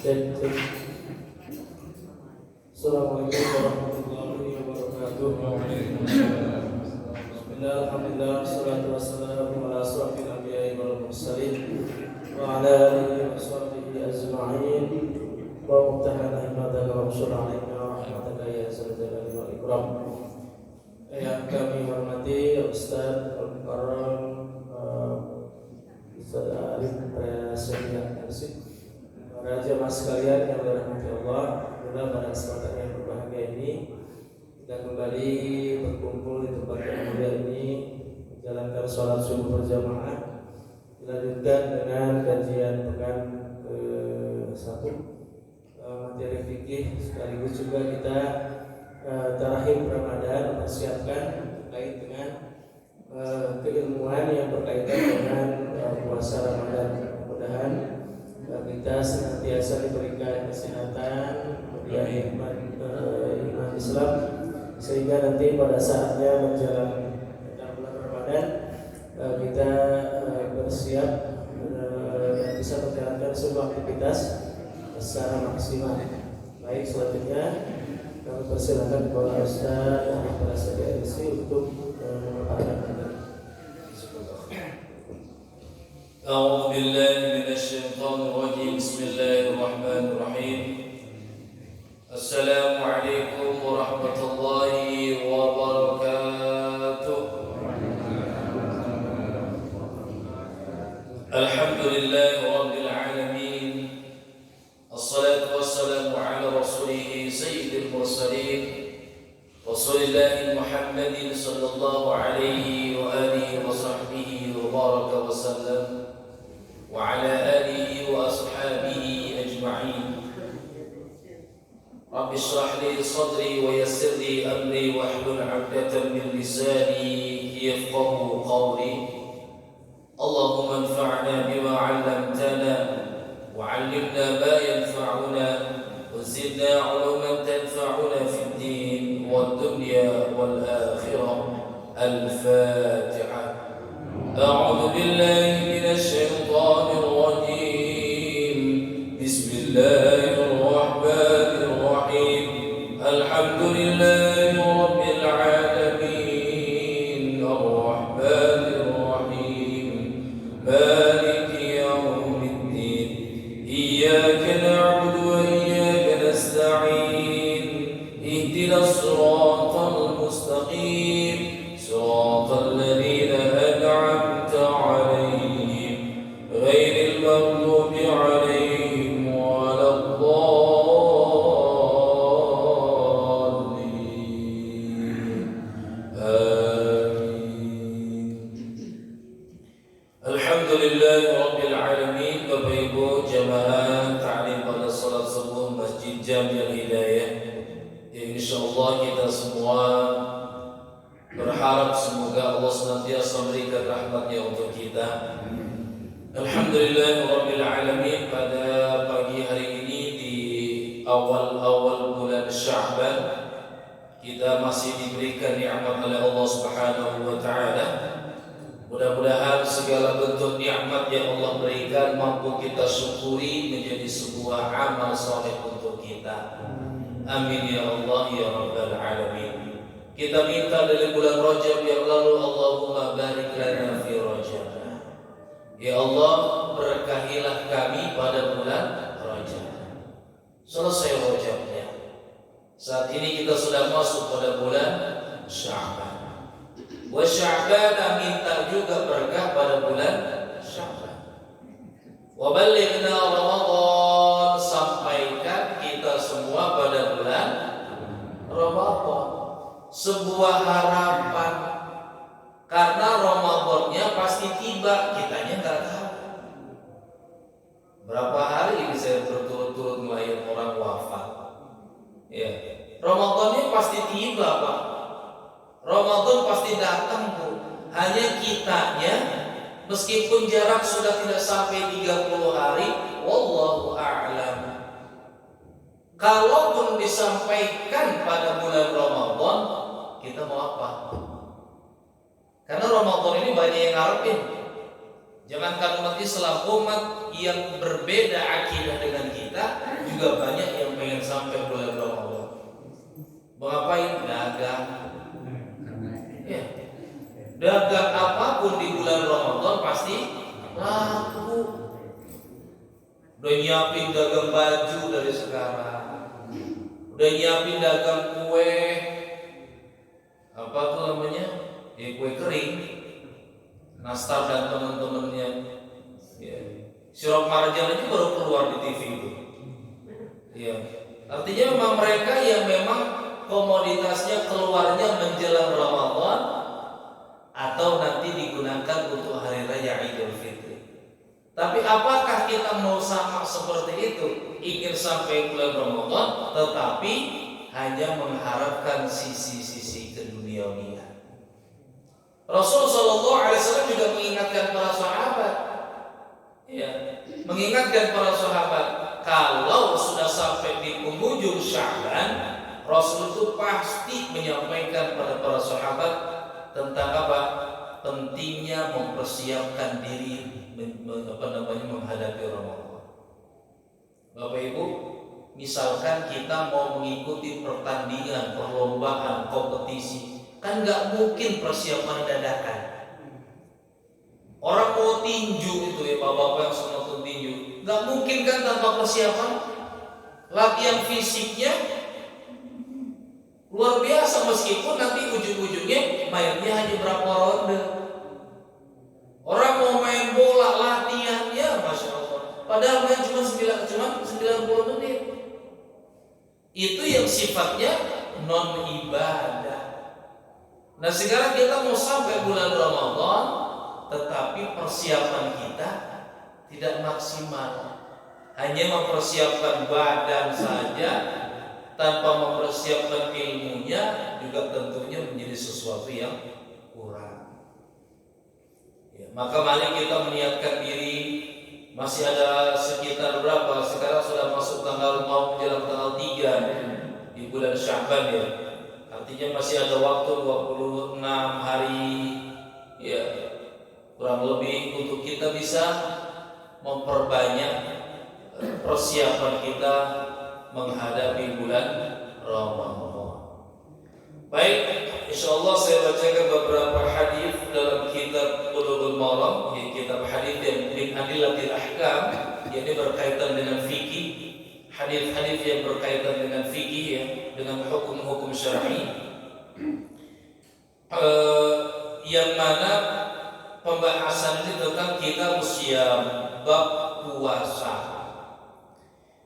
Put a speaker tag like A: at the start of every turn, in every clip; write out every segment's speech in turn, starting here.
A: Cek. Assalamualaikum warahmatullahi wabarakatuh. Bismillah, alhamdulillah, wassalatu wassalamu ala asrofil anbiya'i wal mursalin wa ala alihi wa sahbihi ajma'in wa mubtahana himmadaka wa msyur alaika wa rahmataka ya zal jalali wal ikram. Yang kami hormati Ustaz Al-Mukarram Ustaz Arif Prasetya Persik, para jemaah sekalian yang dirahmati Allah. Alhamdulillah pada kesempatan yang berbahagia ini kita kembali berkumpul di tempat yang mulia ini menjalankan sholat subuh berjamaah, dilanjutkan dengan kajian pekan ke-1 materi fikih, sekaligus juga kita tarahim Ramadan, mempersiapkan terkait dengan keilmuan yang berkaitan dengan puasa Ramadan. Mudah-mudahan kita senantiasa diberikan kesehatan, kemudian iman Islam, sehingga nanti pada saatnya menjelang bulan Ramadan kita bersiap dan bisa menjalankan sebuah aktivitas secara maksimal. Baik, selanjutnya kami persilakan kepada Ustaz Prasetya Persik untuk memaparkan materi.
B: أعوذ بالله من الشيطان الرجيم بسم الله الرحمن الرحيم السلام عليكم ورحمة الله وبركاته الحمد لله رب العالمين الصلاة والسلام على رسوله سيد المرسلين رسول الله محمد صلى الله عليه وآله وصحبه وبارك وسلم وعلى آله وأصحابه أجمعين رب اشرح لي صدري ويسر لي أمري واحلل عقدة من لساني يفقهوا قولي اللهم انفعنا بما علمتنا وعلمنا ما ينفعنا وزدنا علوما تنفعنا في الدين والدنيا والآخرة. الفاتحة. أعوذ بالله من الشيطان الرجيم بسم الله الرحمن الرحيم الحمد لله رب العالمين الرحمن الرحيم مالك يوم الدين إياك نعبد وإياك نستعين اهدنا الصراط المستقيم صراط الذين أنعمت عليهم غير المغضوب عليهم ولا الضالين آمين. الحمد لله رب العالمين. Bapak Ibu jamaah ta'lim pada salat subuh Masjid Jami'ul Hidayah, insyaallah kita semua berharap semoga Allah senantiasa memberikan rahmatnya untuk kita. Alhamdulillah Rabbil Alamin, pada pagi hari ini di awal-awal bulan Sya'ban kita masih diberikan nikmat oleh Allah Subhanahu wa taala. Mudah-mudahan segala bentuk nikmat yang Allah berikan mampu kita syukuri menjadi sebuah amal saleh untuk kita. Amin ya Allah ya Rabbal Alamin. Kita minta dari bulan Rajab yang lalu, Allahumma barik lana fi Rajab. Ya Allah, berkahilah kami pada bulan Rajab. Selesai Rajabnya. Saat ini kita sudah masuk pada bulan Sya'ban. Wa Sya'ban, minta juga berkah pada bulan Sya'ban. Wa balighna Ramadan, sampaikan kita semua pada bulan Ramadan. Sebuah harapan, karena Ramadannya pasti tiba, kitanya nggak tahu. Berapa hari ini saya berturut-turut melihat orang wafat. Ya, Ramadannya pasti tiba, Pak. Ramadan pasti datang, Bu. Hanya kitanya, meskipun jarak sudah tidak sampai 30 hari, wallahu a'lam. Kalaupun disampaikan pada bulan Ramadan, kita mau apa? Karena Ramadan ini banyak yang ngarepin. Jangankan umat Islam, umat yang berbeda akidah dengan kita juga banyak yang pengen sampai bulan Ramadan. Mengapain? Dagang. Ya. Dagang apapun di bulan Ramadan pasti laku. Udah nyiapin dagang baju dari sekarang. Udah nyiapin dagang kue. Apa tuh namanya? Kue kering. Nastar dan teman-temannya. Ya. Sirup marjan itu baru keluar di TV itu. Ya. Artinya memang mereka yang memang komoditasnya keluarnya menjelang Ramadan atau nanti digunakan untuk hari raya Idul Fitri. Tapi apakah kita mau sama seperti itu, ingin sampai bulan Ramadan tetapi hanya mengharapkan sisi-sisi keduniawian? Rasul Shallallahu Alaihi Wasallam juga mengingatkan para sahabat, ya, mengingatkan para sahabat kalau sudah sampai di penghujung Sya'ban, Rasul itu pasti menyampaikan pada para sahabat tentang apa? Pentingnya mempersiapkan diri menghadapi Ramadan. Bapak Ibu, misalkan kita mau mengikuti pertandingan, perlombaan, kompetisi, kan nggak mungkin persiapan dadakan. Orang mau tinju itu ya, bapak-bapak yang suka nonton tinju, nggak mungkin kan tanpa persiapan. Latihan fisiknya luar biasa, meskipun nanti ujung-ujungnya mainnya hanya berapa ronde. Orang mau main bola latihannya, masya Allah, padahal main cuma 90 menit. Itu yang sifatnya non ibadah. Nah sekarang kita mau sampai bulan Ramadan, tetapi persiapan kita tidak maksimal. Hanya mempersiapkan badan saja, tanpa mempersiapkan ilmunya, juga tentunya menjadi sesuatu yang kurang. Ya, maka mari kita meniatkan diri. Masih ada sekitar berapa? Sekarang sudah masuk mau menjelang tanggal 3 di bulan Sya'ban ya. Artinya masih ada waktu 26 hari ya, kurang lebih untuk kita bisa memperbanyak persiapan kita menghadapi bulan Ramadan. Baik, insyaallah saya bacakan beberapa hadis dalam kitab Bulughul Maram, kitab hadis yang min adillatil ahkam, yang berkaitan dengan fikih, hadis-hadis yang berkaitan dengan fikih ya, dengan hukum-hukum syar'i, yang mana pembahasan ini tentang kitab Siyam, bab puasa.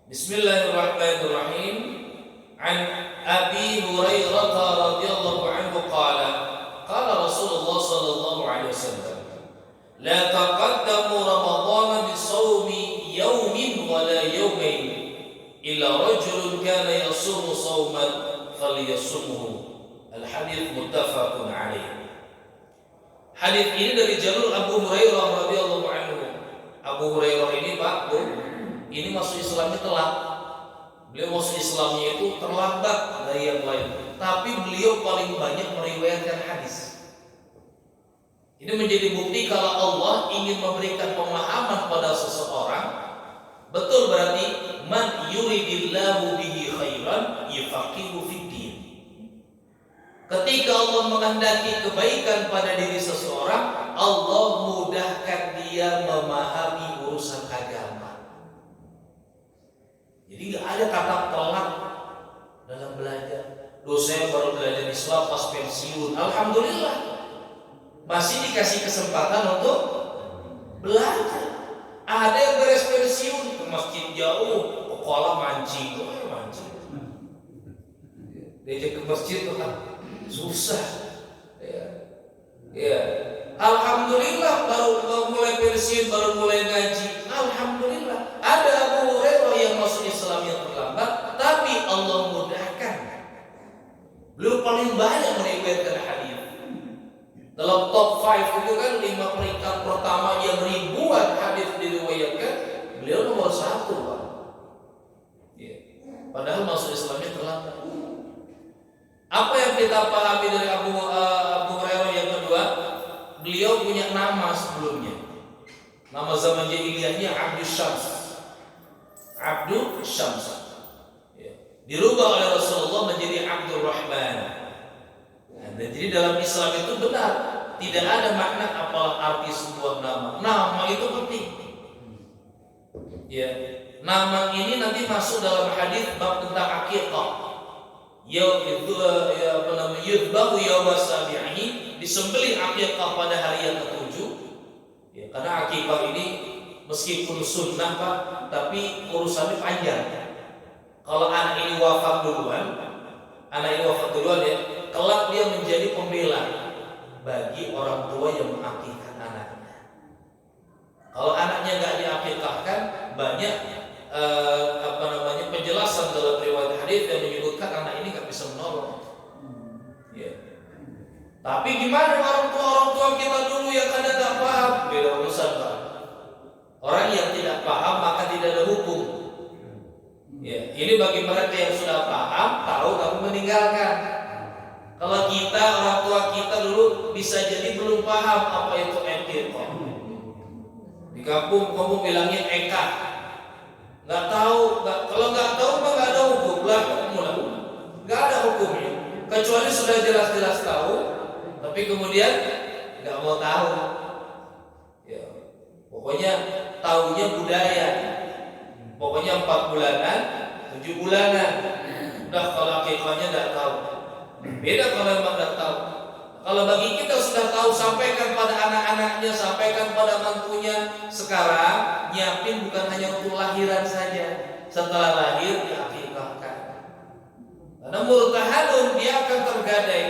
B: Bismillahirrahmanirrahim. An Abi Hurairah radhiyallahu anhu qala Rasulullah sallallahu alaihi wasallam, la taqaddamu Ramadhan bi shaumi yawmin wa la yawmayn illa rajulun kana yasumu shauman falyasumhu. Al-hadits muttafaqun alaih. Hadis ini dari jalur Abu Hurairah radhiyallahu anhu. Abu Hurairah ini Pak, ini masuk Islamnya telat. Beliau masuk Islamnya itu terlambat dari yang lain, tapi beliau paling banyak meriwayatkan hadis. Ini menjadi bukti kalau Allah ingin memberikan pemahaman pada seseorang, betul berarti man yuridillahu bihi khairan yafaqihu fid din. Ketika Allah menghendaki kebaikan pada diri seseorang, Allah mudahkan dia memahami urusan agama. Jadi nggak ada kata telat dalam belajar. Saya baru belajar Islam pas pensiun, alhamdulillah masih dikasih kesempatan untuk belajar. Ada yang beres pensiun ke masjid jauh, ke kolam mancing, diajak ke masjid tuh kan susah. Ya. Alhamdulillah baru mulai pensiun, baru mulai ngaji. Alhamdulillah. Ada Abu Hurairah yang masuk Islam yang terlambat, tapi Allah mudahkan. Beliau paling banyak meriwayatkan hadis. Dalam top 5 itu kan 5 peringkat pertama yang ribuan hadis diriwayatkan, beliau nomor 1, Pak. Ya. Padahal masuk Islamnya terlambat. Apa yang kita pahami dari Abu Hurairah yang kedua? Beliau punya nama sebelumnya. Nama zaman jahiliyahnya Abdus Syams. Abdul Syams. Ya. Dirubah oleh Rasulullah menjadi Abdul Rahman. Nah, dan jadi dalam Islam itu benar, tidak ada makna apalah arti sebuah nama. Nama itu penting. Ya, nama ini nanti masuk dalam hadis bab tentang akikah. Yudbahu yawma sabi'i, disembelih akikah pada hari yang ketujuh. Ya, karena akikah ini meskipun sunnah Pak, tapi urusannya panjang. Kalau anak ini wafat duluan ya, kelak dia menjadi pembela bagi orang tua yang mengakikahkan anaknya. Kalau anaknya nggak diakikahkan, banyak penjelasan dalam riwayat hadis yang menyebutkan anak ini nggak bisa menolong. Ya. Tapi gimana orang tua kita dulu yang kadang nggak paham? Beda urusan Pak. Orang yang tidak paham maka tidak ada hukum. Ya, ini bagi mereka yang sudah paham, tahu tapi meninggalkan. Kalau kita, orang tua kita dulu bisa jadi belum paham apa itu akikah. Di kampung bilangnya eka. Nggak tahu, kalau nggak tahu mah nggak ada hukum lah, nggak ada hukumnya. Kecuali sudah jelas-jelas tahu, tapi kemudian nggak mau tahu. Ya, pokoknya tahunya budaya. Pokoknya 4 bulanan, 7 bulanan. Udah kalau akikahnya nggak tahu. Beda kalau memang nggak tahu. Kalau bagi kita sudah tahu, sampaikan pada anak-anaknya, sampaikan pada mantunya. Sekarang nyiapin bukan hanya untuk lahiran saja. Setelah lahir diakikahkan. Karena murtahanun dia akan tergadai.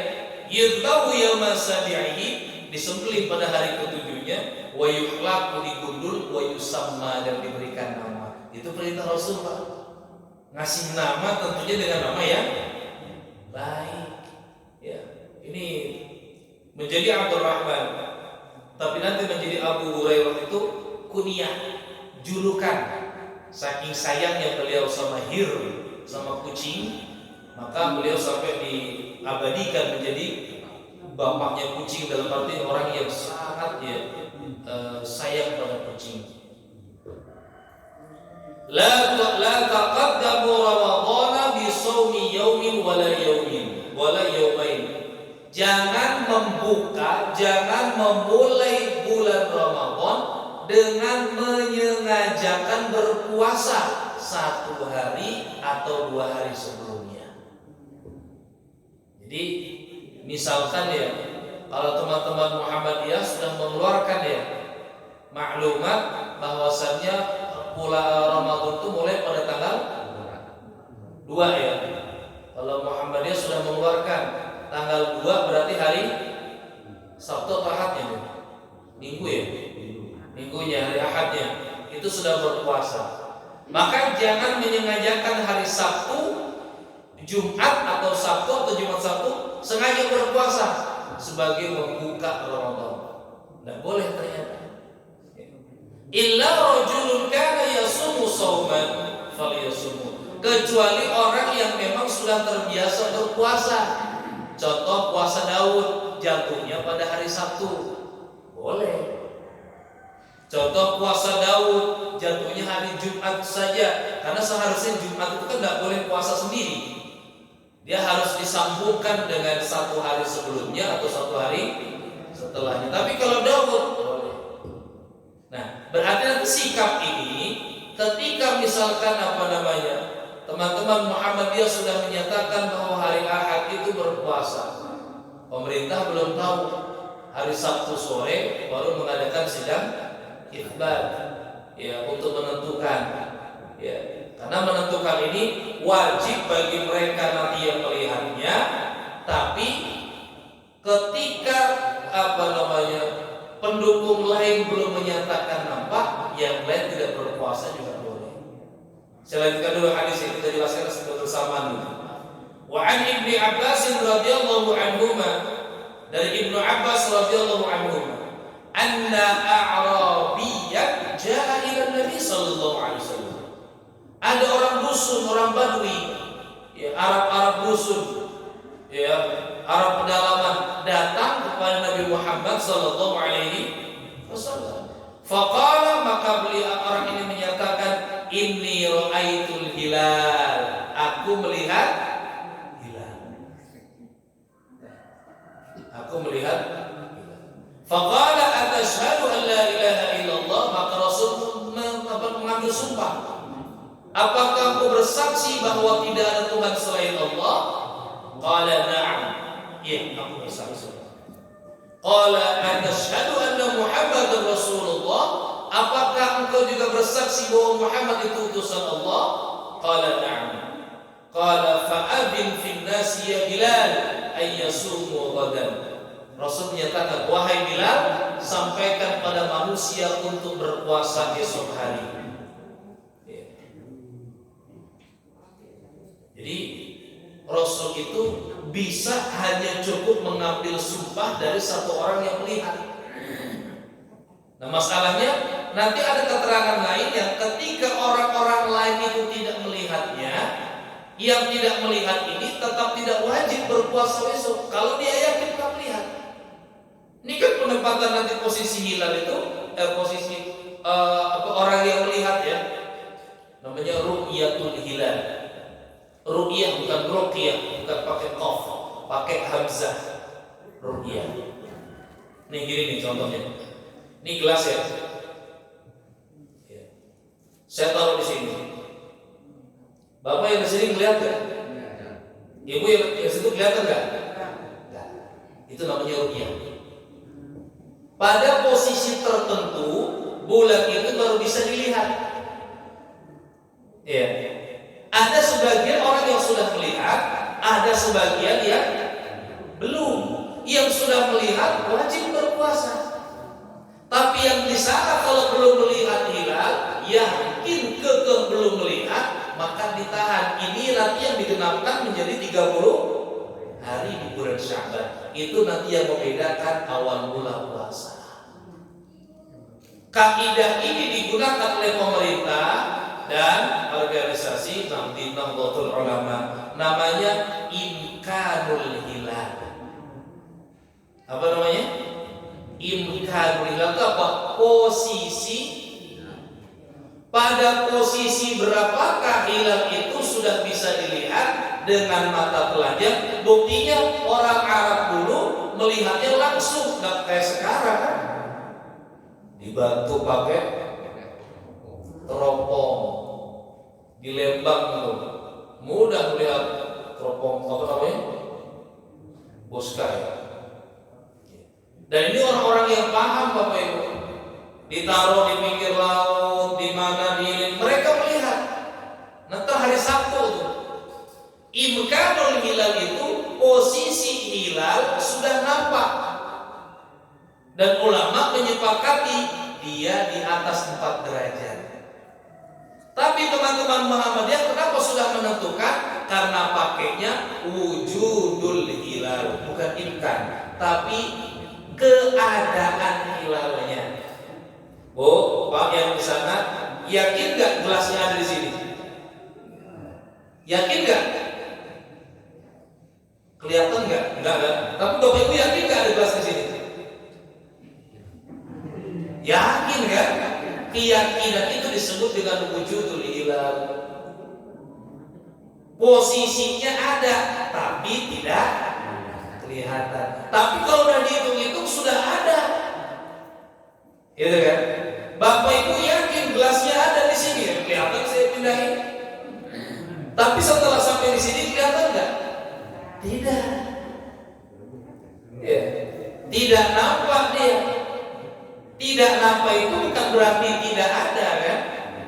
B: Yudbahu yawma sabi'i, disembelih pada hari ketujuhnya. Wa yuhlaqu, digundul, wa yusamma, dan diberikan nama. Itu perintah Rasul Pak. Ngasih nama tentunya dengan nama yang baik. Ya, ini menjadi Abdul Rahman, tapi nanti menjadi Abu Hurairah itu kunyah, julukan. Saking sayangnya beliau sama hir, sama kucing, maka beliau sampai diabadikan menjadi bapaknya kucing, dalam arti orang yang sangat sayang pada kucing. La taqaddamu Ramadhana bi shaumi yaumin wala yaumin wala yaumain. Jangan memulai bulan Ramadan dengan menyengajakan berpuasa 1 hari atau 2 hari sebelumnya. Jadi misalkan ya, kalau teman-teman Muhammadiyah sudah mengeluarkan ya maklumat bahwasannya bulan Ramadan itu mulai pada tanggal 2 ya. Kalau Muhammadiyah sudah mengeluarkan tanggal 2 berarti hari Sabtu atau Ahadnya? Minggu ya? Minggunya, hari Ahadnya. Itu sudah berpuasa. Maka jangan menyengajakan hari Sabtu, Jumat atau Sabtu atau Jumat Sabtu sengaja berpuasa sebagai membuka Ramadan. Tidak boleh ternyata. Illa rajulun kana yasumu shauman falyasumhu. Kecuali orang yang memang sudah terbiasa berpuasa. Contoh puasa Daud, jatuhnya pada hari Sabtu, boleh. Contoh puasa Daud, jatuhnya hari Jumat saja, karena seharusnya Jumat itu kan tidak boleh puasa sendiri. Dia harus disambungkan dengan 1 hari sebelumnya atau 1 hari setelahnya. Tapi kalau Daud boleh. Nah, berarti nanti sikap ini ketika misalkan teman-teman Muhammadiyah sudah menyatakan bahwa hari Ahad itu berpuasa. Pemerintah belum tahu, hari Sabtu sore baru mengadakan sidang isbat ya untuk menentukan ya. Karena menentukan ini wajib bagi mereka nanti yang melihatnya, tapi ketika pendukung lain belum menyatakan nampak, yang lain tidak berpuasa juga boleh. Saya lanjutkan dulu hadis ini, kita jelaskan bersamaan dulu. Wa an Ibnu Abbas radhiyallahu anhuma, dari Ibnu Abbas radhiyallahu anhuma, anna a'rabiyyan jaa ila Nabi sallallahu alaihi wasallam. Ada orang dusun, orang Badui, ya Arab dusun, ya Arab pedalaman datang kepada Nabi Muhammad sallallahu alaihi wasallam. Faqala, maka beliau orang ini menyatakan, inni ra'aitul hilal, aku melihat hilal. Aku melihat hilal. Faqala atashhadu an la ilaha illallah, maka Rasul mengambil sumpah. Apakah aku bersaksi bahwa tidak ada Tuhan selain Allah? Qala na'am. Iya, aku bersaksi. Qala atashhadu anna Muhammadar Rasulullah, apakah engkau juga bersaksi bahwa Muhammad itu utusan Allah? Qala na'am. Qala fa'adhin fin nasi ya Bilal ay yasumu ghadan. Rasul menyatakan, wahai Bilal, sampaikan pada manusia untuk berpuasa esok hari. Jadi Rasul itu bisa hanya cukup mengambil sumpah dari satu orang yang melihat. Nah, masalahnya nanti ada keterangan lain yang ketika orang-orang lain itu tidak melihatnya, yang tidak melihat ini tetap tidak wajib berpuasa besok kalau dia yakin tak melihat. Ini kan penempatan nanti posisi hilal itu posisi orang yang melihat ya, namanya ru'yatul hilal. Ru'yah bukan ruqyah, bukan pakai qaf, pakai hamzah. Ru'yah. Nih gini nih contohnya. Ini gelas ya. Saya taruh di sini. Bapak yang di sini melihat nggak? Ibu yang di situ kelihatan nggak? Nggak. Itu namanya ru'yah. Pada posisi tertentu bulan itu baru bisa dilihat. Ya. Ada sebagian orang yang sudah melihat, ada sebagian yang belum. Yang sudah melihat wajib berpuasa. Tapi yang di sana kalau belum melihat hilal, yakin kekeh belum melihat, maka ditahan. Ini nanti yang digenapkan menjadi 30 hari di bulan Sya'ban. Itu nanti yang membedakan awal mula puasa. Kaidah ini digunakan oleh pemerintah dan organisasi Nahdlatul Ulama, namanya imkanul hilal. Apa namanya? Imkanul hilal itu apa? Posisi. Pada posisi berapakah hilal itu sudah bisa dilihat dengan mata telanjang? Buktinya orang Arab dulu melihatnya langsung, nggak kayak sekarang. Dibantu pakai teropong. Di Lembang itu mudah melihat teropong apa namanya? Boskay. Dan ini orang-orang yang paham Bapak Ibu. Ditaruh di pinggir laut, di mana di mereka melihat. Nanti hari Sabtu itu imkanul hilal itu posisi hilal sudah nampak. Dan ulama menyepakati dia di atas 4 derajat. Tapi teman-teman Muhammadiyah kenapa sudah menentukan? Karena pakainya wujudul hilal, bukan imkan, tapi keadaan hilalnya. Oh, Pak yang di sana, yakin nggak gelasnya ada di sini? Yakin nggak? Kelihatan nggak? Enggak kan? Tapi Bapak Ibu yakin nggak ada gelas di sini? Yakin kan? Keyakinan itu disebut dengan wujudul hilal. Posisinya ada, tapi tidak kelihatan. Tapi kalau udah dihitung-hitung sudah ada, gitu kan? Bapak Ibu yakin gelasnya ada di sini, ya? Kelihatan saya pindahin. Tapi setelah sampai di sini kelihatan nggak? Tidak. Ya. Tidak nampak dia. Tidak nampak itu bukan berarti tidak ada kan?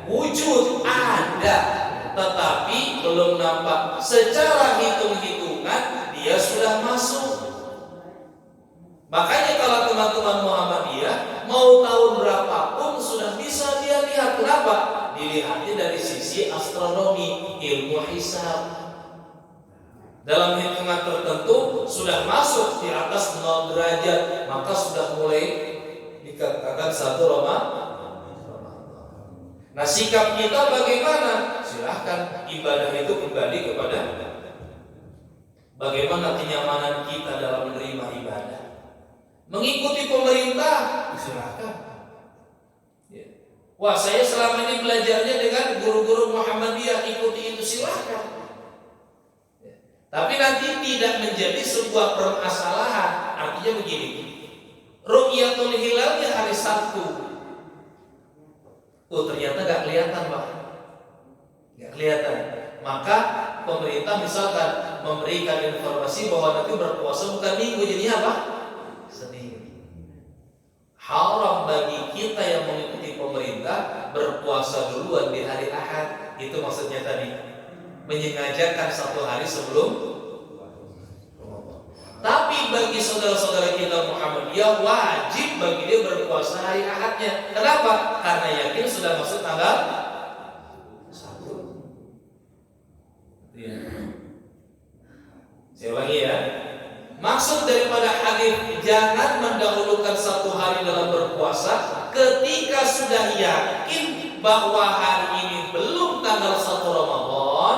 B: Wujud ada, tetapi belum nampak. Secara hitung-hitungan dia sudah masuk. Makanya kalau teman-teman Muhammadiyah mau tahun berapapun sudah bisa dia lihat. Kenapa? Dilihatnya dari sisi astronomi, ilmu hisab. Dalam hitungan tertentu sudah masuk di atas 0 derajat, maka sudah mulai dikatakan 1 Ramadan. Nah, sikap kita bagaimana? Silahkan, ibadah itu kembali kepada bagaimana kenyamanan kita dalam menerima ibadah. Mengikuti pemerintah, silahkan. Wah, saya selama ini belajarnya dengan guru-guru Muhammadiyah, ikuti itu silakan. Tapi nanti tidak menjadi sebuah permasalahan. Artinya begini, ru'yatul hilal di hari Sabtu. Oh, ternyata gak kelihatan, Pak. Gak kelihatan. Maka pemerintah misalkan memberikan informasi bahwa nanti berpuasa bukan Minggu, jadi apa? Senin. Haram bagi kita yang mengikuti pemerintah berpuasa duluan di hari Ahad. Itu maksudnya tadi, menyengajakan satu hari sebelum. Tapi bagi saudara-saudara kita Muhammadiyah wajib bagi dia berpuasa hari Ahadnya. Kenapa? Karena yakin sudah masuk tanggal 1. Ya. Saya ulangi ya. Maksud daripada hadis jangan mendahulukan satu hari dalam berpuasa ketika sudah yakin bahwa hari ini belum tanggal 1 Ramadan,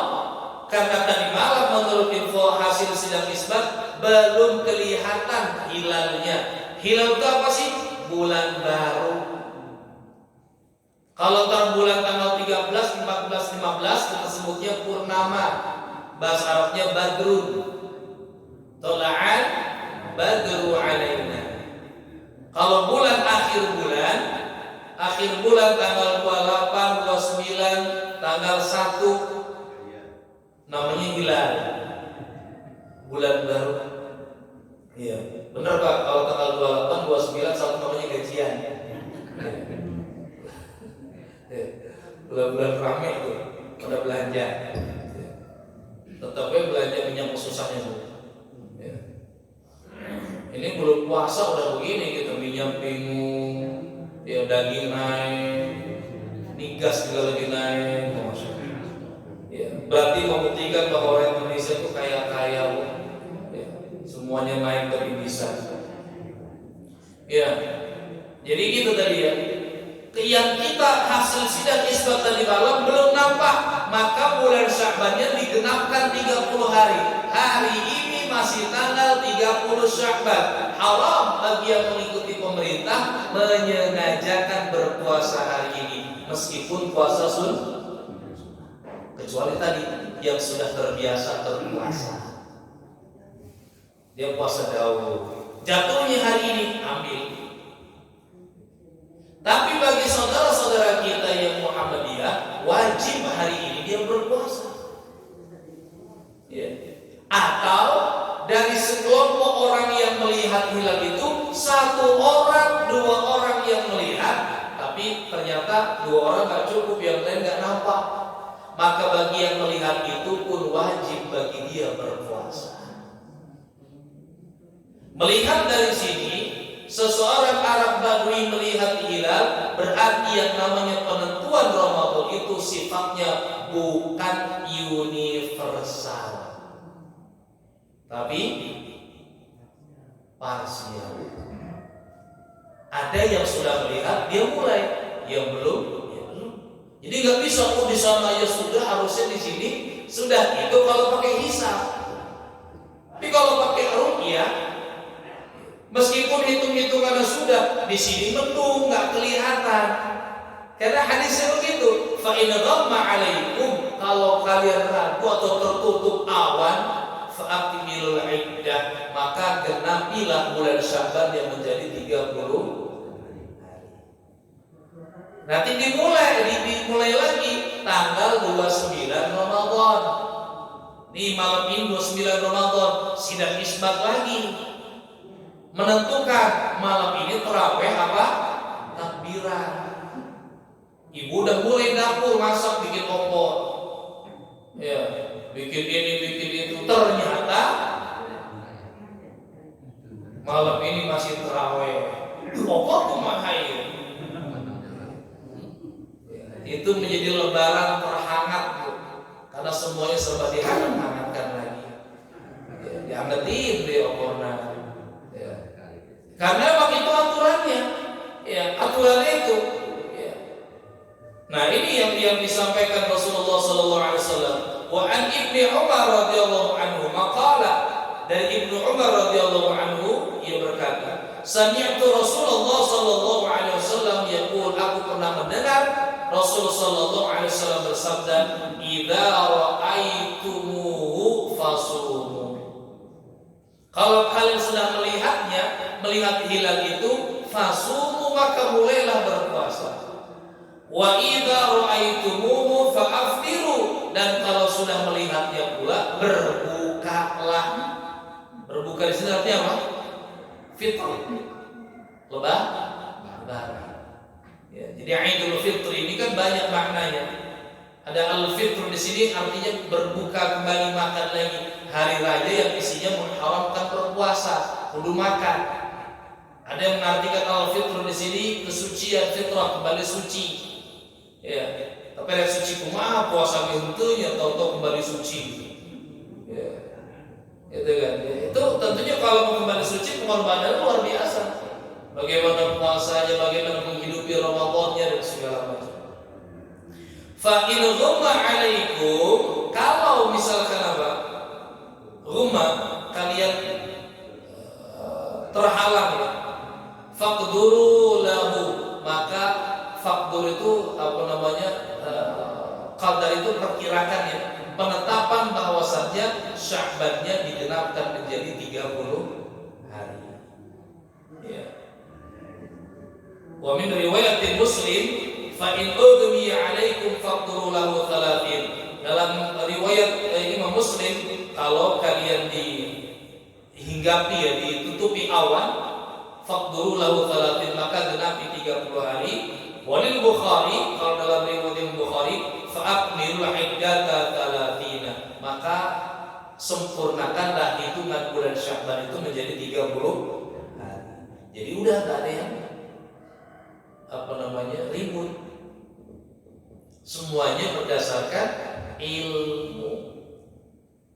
B: karena tadi malam menurut info hasil sidang isbat belum kelihatan hilalnya. Hilal itu apa sih? Bulan baru. Kalau bulan tanggal 13, 14, 15 kita sebutnya purnama. Bahasa Arabnya badrun. Tola'an badru alaina. Kalau bulan akhir bulan tanggal 28, 29, tanggal 1 namanya hilal. Bulan baru. Iya, benar Pak. Kalau tanggal 28, 29 satu namanya gajian. Bulan-bulan ramai itu pada belanja. Tetapnya belanja minyak susahnya tuh. Ini belum puasa udah begini gitu, minyak bingung, ya daging naik, nih gas juga lagi naik. Ya, berarti membuktikan bahwa orang Indonesia itu kaya-kaya, ya, semuanya naik tapi bisa. Ya, jadi gitu tadi ya. Yang kita hasil sidang isbat tadi malam belum nampak, maka bulan Sya'bannya digenapkan 30 hari. Hari ini masih tanggal 30 Sya'ban. Haram bagi yang mengikuti pemerintah menyengajakan berpuasa hari ini, meskipun puasa sunnah. Kecuali tadi yang sudah terbiasa berpuasa, dia puasa dahulu, jatuhnya hari ini ambil. Tapi bagi saudara-saudara kita yang Muhammadiyah wajib hari ini dia berpuasa. Ya. Atau dari sekelompok orang yang melihat hilal itu 1 orang, 2 orang yang melihat, tapi ternyata 2 orang gak cukup, yang lain gak nampak. Maka bagi yang melihat itu pun wajib bagi dia berpuasa. Melihat dari sini, seseorang Arab Badui melihat hilal, berarti yang namanya penentuan Ramadan itu sifatnya bukan universal, tapi parsial. Ada yang sudah melihat, dia mulai, yang belum, ya belum. Jadi nggak bisa, di sana ya sudah, harusnya di sini sudah. Itu kalau pakai hisab. Tapi kalau pakai ruqyah, meskipun hitung-hitungannya sudah, di sini mendung, nggak kelihatan. Karena hadisnya begitu. Fa in ghamma 'alaikum, kalau kalian ragu atau tertutup awan, fa akmilul iddah, maka genapilah bulan Sya'ban yang menjadi 30 hari. Nanti dimulai lagi tanggal 29 Ramadan. Nih malam ini 29 Ramadan, sidang isbat lagi. Menentukan malam ini tarawih apa? Takbiran. Ibu udah mulai dapur masak, bikin opor, ya, bikin ini, bikin itu. Ternyata malam ini masih tarawih. Opor kumaha. Itu menjadi lebaran terhangat, karena semuanya serba dihangat-hangatkan lagi. Ya, dihangatin deh oporna. Karena memang itu aturannya, ya, aturannya itu. Ya. Nah ini yang disampaikan Rasulullah SAW. Wa an Ibnu Umar radhiyallahu anhu maqala, dari Ibnu Umar radhiyallahu anhu ia berkata, sami'tu Rasulullah sallallahu alaihi wasallam yaqul, yaqul, aku pernah mendengar Rasul sallallahu alaihi wasallam bersabda, "Idza ra'aitumuhu fasumu." Kalau kalian sudah melihat hilal itu, fasumu, maka mulailah berpuasa. Wa idza ra'aitumuhu fa'aftiru, dan kalau sudah melihatnya pula, berbukalah. Berbuka di sini artinya apa? Fitr. Lebaran. Ya, jadi Idul Fitri ini kan banyak maknanya. Ada al-fitr di sini artinya berbuka kembali, makan lagi. Hari raya yang isinya mengharamkan berpuasa, kudu makan. Ada yang mengartikan al-fitr di sini kesucian, fitrah, kembali suci. Ya, tapi ada suci kumaha puasa bentunya tahu-tahu kembali suci. Ya. Itu kan. Itu tentunya kalau mau kembali suci pengorbanan luar biasa. Bagaimana puasanya, bagaimana menghidupi Ramadannya dan segala macam. Fa in ghumma 'alaikum, kalau misalkan apa? Ghumma, kalian terhalang ya. Faqduru lahu, maka faqdur itu apa namanya? Qadar itu perkirakan ya. Penetapan bahwasannya Sya'bannya digenapkan menjadi 30 hari. Ya. Wa min riwayatin Muslim, fa in udmiya 'alaikum faqduru lahu 30. Dalam riwayat Imam Muslim, kalau kalian dihinggapi ya, ditutupi awan, faqduru lahu 30, maka genapi 30 hari. Walil Bukhari, kalau dalam riwayat Bukhari, fa akmilul iddata 30, maka sempurnakanlah hitungan bulan Sya'ban itu menjadi 30 hari. Jadi udah enggak ada yang ribut. Semuanya berdasarkan ilmu.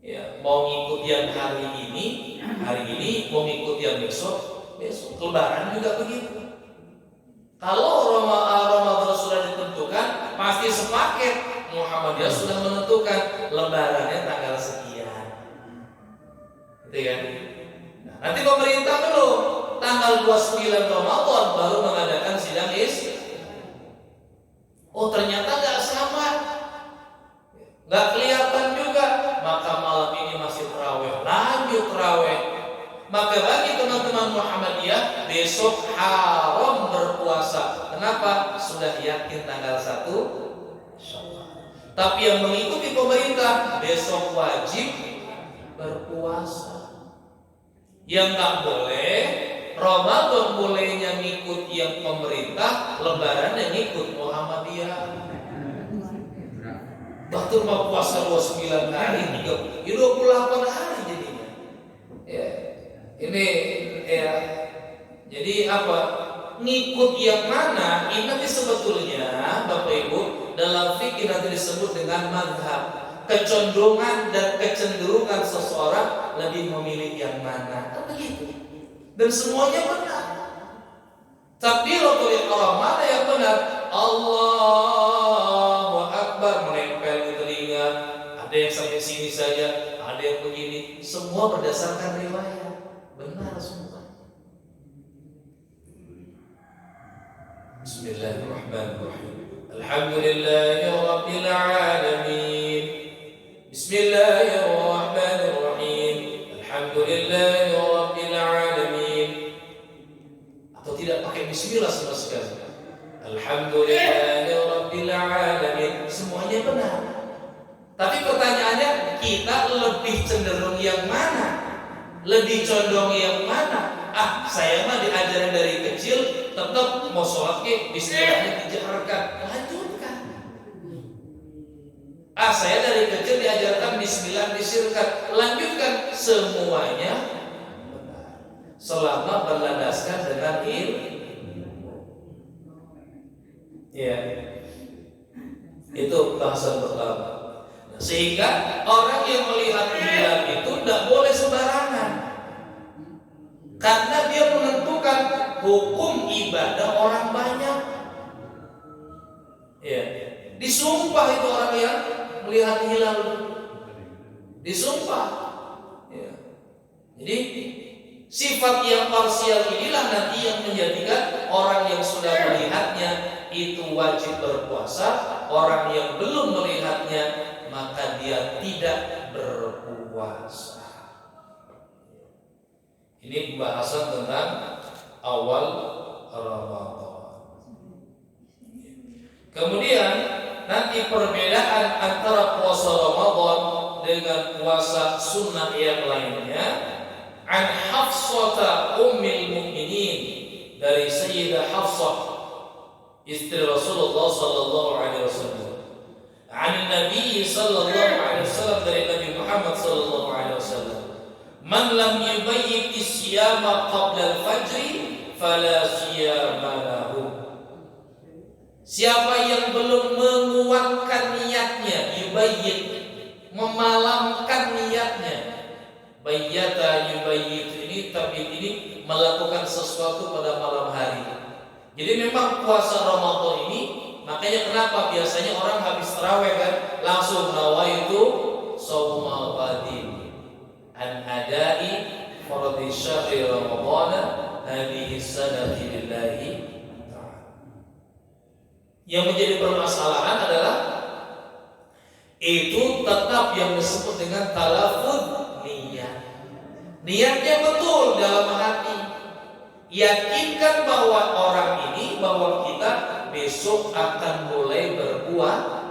B: Ya, mau ngikut yang hari ini, mau ngikut yang besok. Lebaran juga begitu. Kalau Ramadan sudah ditentukan, pasti sepaket. Muhammadiyah sudah menentukan lebarannya tanggal sekian. Gitu kan? Nah, nanti pemerintah belum. Tanggal 29 Ramadan baru mengadakan sidang isbat. Oh, ternyata nggak sama, nggak kelihatan juga. Maka malam ini masih terawih, lanjut terawih. Maka bagi teman-teman Muhammadiyah, besok haram berpuasa. Kenapa? Sudah yakin tanggal 1 Syawal. Tapi yang mengikuti pemerintah, besok wajib berpuasa. Yang nggak boleh, Ramadan bolehnya ngikut yang pemerintah, Lebaran yang ngikut Muhammadiyah. Betul mau puasa 29 hari, 28 hari jadinya. Ya, ini ya. Jadi apa? Ngikut yang mana? Ini nanti sebetulnya Bapak Ibu dalam fikih nanti disebut dengan madhab. Kecondongan dan kecenderungan seseorang lebih memilih yang mana? Kan begitu. Dan semuanya benar. Takbiratul ihram mana yang benar? Allahu Akbar, menempel di telinga. Ada yang sampai sini saja, ada yang begini. Semua berdasarkan riwayat. Benar semua. Bismillahirrahmanirrahim. Alhamdulillahirabbil alamin. Bismillahirrahmanirrahim. Alhamdulillahirabbil alamin. Atau tidak pakai bismillah sama sekali. Alhamdulillahirabbil alamin. Semuanya benar. Tapi pertanyaannya, kita lebih cenderung yang mana? Lebih condong yang mana? Saya mah diajarin dari kecil tetap mau sholat ke bismillahnya dijaharkan, lanjutkan. Saya dari kecil diajarkan bismillah disirkan, lanjutkan. Semuanya selama berlandaskan dengan ilmu. Ya, itu bahasan pertama. Sehingga orang yang melihat hilal itu tidak boleh sembarangan, karena dia menentukan hukum ibadah orang banyak. Ya, disumpah itu orang yang melihat hilal, disumpah. Ya. Jadi sifat yang parsial inilah nanti yang menjadikan orang yang sudah melihatnya itu wajib berpuasa, orang yang belum melihatnya maka dia tidak berpuasa. Ini pembahasan tentang awal Ramadan. Kemudian nanti perbedaan antara puasa Ramadan dengan puasa sunnah yang lainnya. An Hafsah ummul mukminin, dari Sayyidah Hafsah istri Rasulullah sallallahu alaihi wasallam. An Nabi sallallahu alaihi wasallam, dari Nabi Muhammad sallallahu alaihi wasallam. Man lam yubayyit as-siyama qabla al-fajr fala siyama lahu. Siapa yang belum menguatkan niatnya, yubayyit, memalamkan niatnya. Bayyata yubayyit ini tabit ini melakukan sesuatu pada malam hari. Jadi memang puasa Ramadan ini, makanya kenapa biasanya orang habis tarawih kan langsung nawaitu shaumal qadin an adai fardhi syahri Ramadan hadhihi sanati lillahi ta'ala. Yang menjadi permasalahan adalah itu tetap yang disebut dengan talafuz niat. Niatnya betul dalam hati. Yakinkan bahwa orang ini, bahwa kita besok akan mulai berpuasa.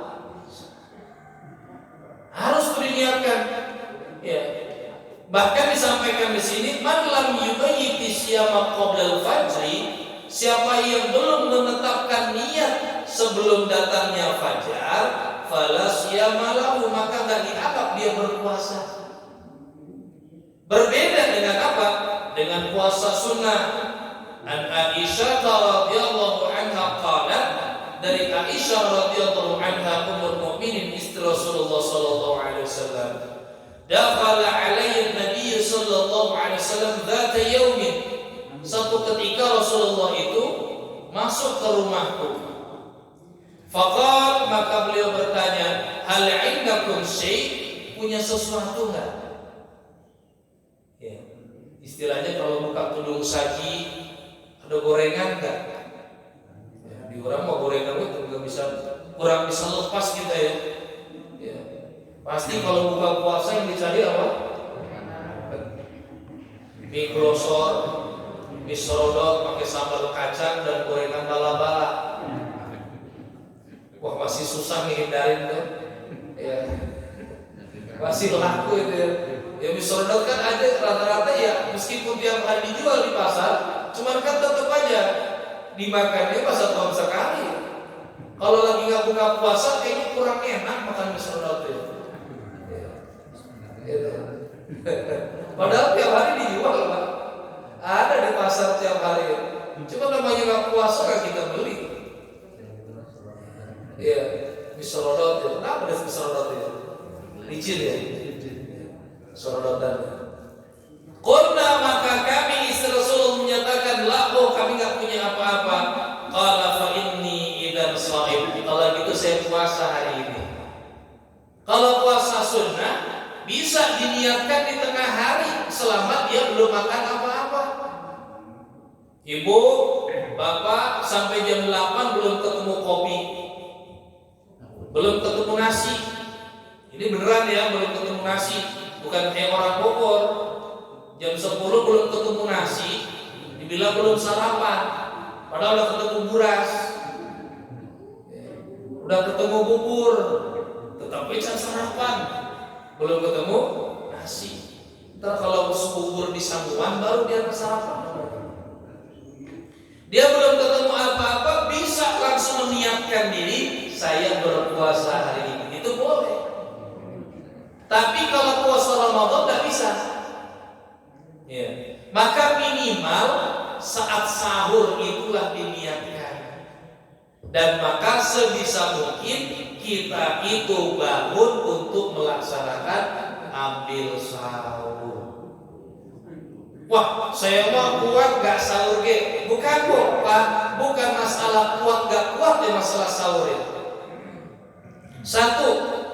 B: Harus diniatkan. Ya. Bahkan disampaikan di sini, man lam yubayyiti siyama qabla al-fajri, siapa yang belum menetapkan niat sebelum datangnya fajar, fala siyama lahu, maka enggak dianggap dia berpuasa. Berbeda dengan apa? Dengan puasa sunnah. An Aisyah radhiyallahu anha qalat, dari Aisyah radhiyallahu anha ummul mukminin istri Rasulullah sallallahu alaihi wasallam. Dakhala alayya Nabi sallallahu alaihi wasallam dzata yaumin. Satu ketika Rasulullah itu masuk ke rumahku. Faqal, maka beliau bertanya, hal indakum syai', punya sesuatu enggak? Ya. Istilahnya kalau buka tudung saji, ada gorengan enggak? Ya, di orang mau gorengan itu enggak bisa, kurang bisa lepas kita ya. Ya. Pasti kalau buka puasa yang dicari apa? Mie glosor, mie sorodot pakai sambal kacang dan gorengan bala-bala. Wah, masih susah ngehindarin tuh. Ya. Masih laku itu ya. Ya mie sorodot kan ada rata-rata ya, meskipun tiap hari dijual di pasar, cuman kan tetap aja dimakannya pas 1 tahun sekali. Kalau lagi nggak buka puasa kayaknya kurang enak makan mie sorodot itu. Gitu. Padahal tiap hari dijual, Pak. Ada di pasar tiap hari. Cuma namanya nggak puasa kan kita beli. Iya, mie sorodot itu. Kenapa ada mie sorodot itu? Licin ya. Sorodotan. Qulna, maka kami istri Rasul menyatakan, lahu, kami nggak punya apa-apa. Qala fa inni idzan shaim. Kalau gitu saya puasa hari ini. Kalau puasa sunnah bisa diniatkan di tengah hari selama dia belum makan apa-apa. Ibu, bapak sampai jam 8 belum ketemu kopi, belum ketemu nasi. Ini beneran ya, belum ketemu nasi. Bukan kayak orang Bogor, jam 10 belum ketemu nasi, dibilang belum sarapan. Padahal udah ketemu buras, udah ketemu bubur, tetap bisa sarapan. Belum ketemu nasi. Ntar kalau bubur di sambungan baru dia sarapan. Dia belum ketemu apa-apa, bisa langsung meniatkan diri, saya berpuasa hari ini. Itu boleh. Tapi kalau puasa Ramadan tidak bisa. Ya. Maka minimal saat sahur itulah diniatkan. Dan maka sebisa mungkin kita itu bangun untuk melaksanakan ambil sahur. Wah, saya mau kuat gak sahur ge? Bukan kok, Pak. Bukan masalah kuat gak kuat ya masalah sahur ya. Satu,